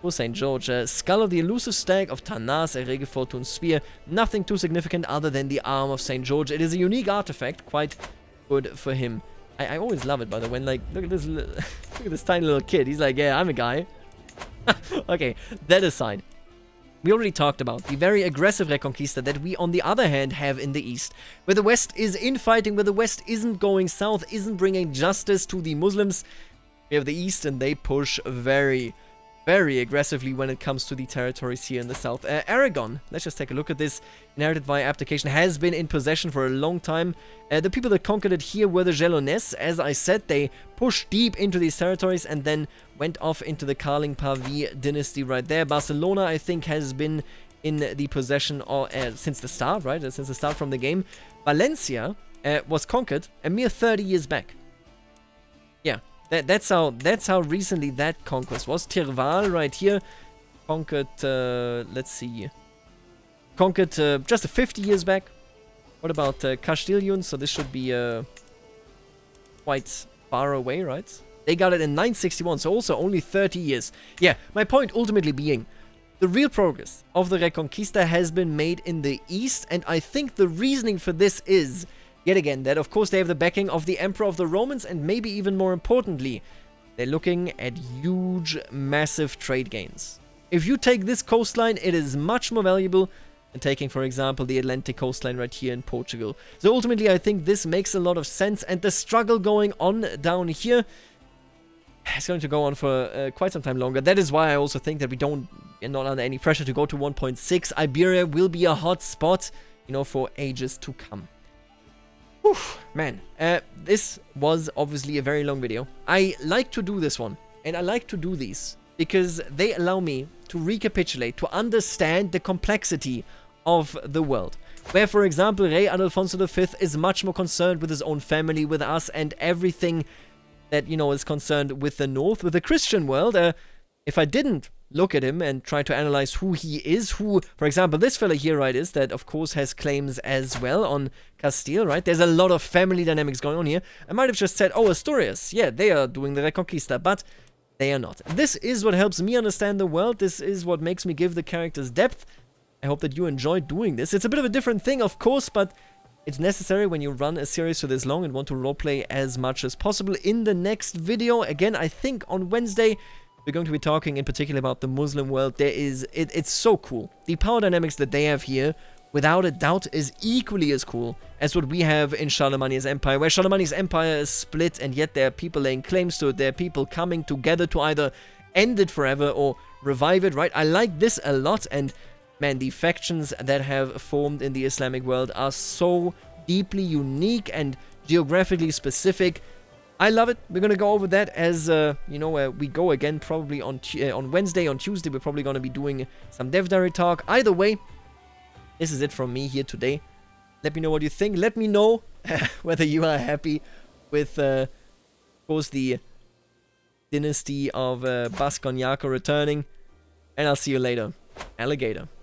Oh, St. George. Skull of the elusive stag of Tanas, a Rege Fortune Sphere. Nothing too significant other than the arm of St. George. It is a unique artifact. Quite good for him. I always love it, by the way. Like, look at this look at this tiny little kid. He's like, yeah, I'm a guy. Okay, that aside. We already talked about the very aggressive Reconquista that we, on the other hand, have in the East. Where the West is infighting, where the West isn't going south, isn't bringing justice to the Muslims. We have the East, and they push very, very aggressively when it comes to the territories here in the south. Aragon, let's just take a look at this. Inherited via abdication, has been in possession for a long time. The people that conquered it here were the Gelonese. As I said, they pushed deep into these territories and then went off into the Carling Pavie dynasty right there. Barcelona, I think, has been in the possession since the start, right? Since the start from the game. Valencia was conquered a mere 30 years back. Yeah. That's how recently that conquest was. Tirval right here conquered, let's see, conquered just 50 years back. What about Castilian? So this should be quite far away, right? They got it in 961, so also only 30 years. Yeah, my point ultimately being, the real progress of the Reconquista has been made in the East, and I think the reasoning for this is, yet again, that of course they have the backing of the Emperor of the Romans, and maybe even more importantly, they're looking at huge, massive trade gains. If you take this coastline, it is much more valuable than taking, for example, the Atlantic coastline right here in Portugal. So ultimately, I think this makes a lot of sense, and the struggle going on down here is going to go on for quite some time longer. That is why I also think that we're not under any pressure to go to 1.6. Iberia will be a hot spot, you know, for ages to come. Whew, man, this was obviously a very long video. I like to do this one, and I like to do these because they allow me to recapitulate, to understand the complexity of the world. Where, for example, Rey Adolfonso V is much more concerned with his own family, with us, and everything that, you know, is concerned with the North, with the Christian world. If I didn't look at him and try to analyze who he is, who, for example, this fella here, right, is, that of course has claims as well on Castile, right? There's a lot of family dynamics going on here. I might have just said, oh, Asturias, yeah, they are doing the Reconquista, but they are not. This is what helps me understand the world. This is what makes me give the characters depth. I hope that you enjoyed doing this. It's a bit of a different thing, of course, but it's necessary when you run a series for this long and want to roleplay as much as possible. In the next video, again, I think on Wednesday, we're going to be talking in particular about the Muslim world. It's so cool. The power dynamics that they have here, without a doubt, is equally as cool as what we have in Charlemagne's empire, where Charlemagne's empire is split, and yet there are people laying claims to it. There are people coming together to either end it forever or revive it, right? I like this a lot, and man, the factions that have formed in the Islamic world are so deeply unique and geographically specific. I love it. We're going to go over that as, you know, we go again probably on Wednesday. On Tuesday, we're probably going to be doing some Dev Diary talk. Either way, this is it from me here today. Let me know what you think. Let me know whether you are happy with, of course, the dynasty of Basque returning. And I'll see you later. Alligator.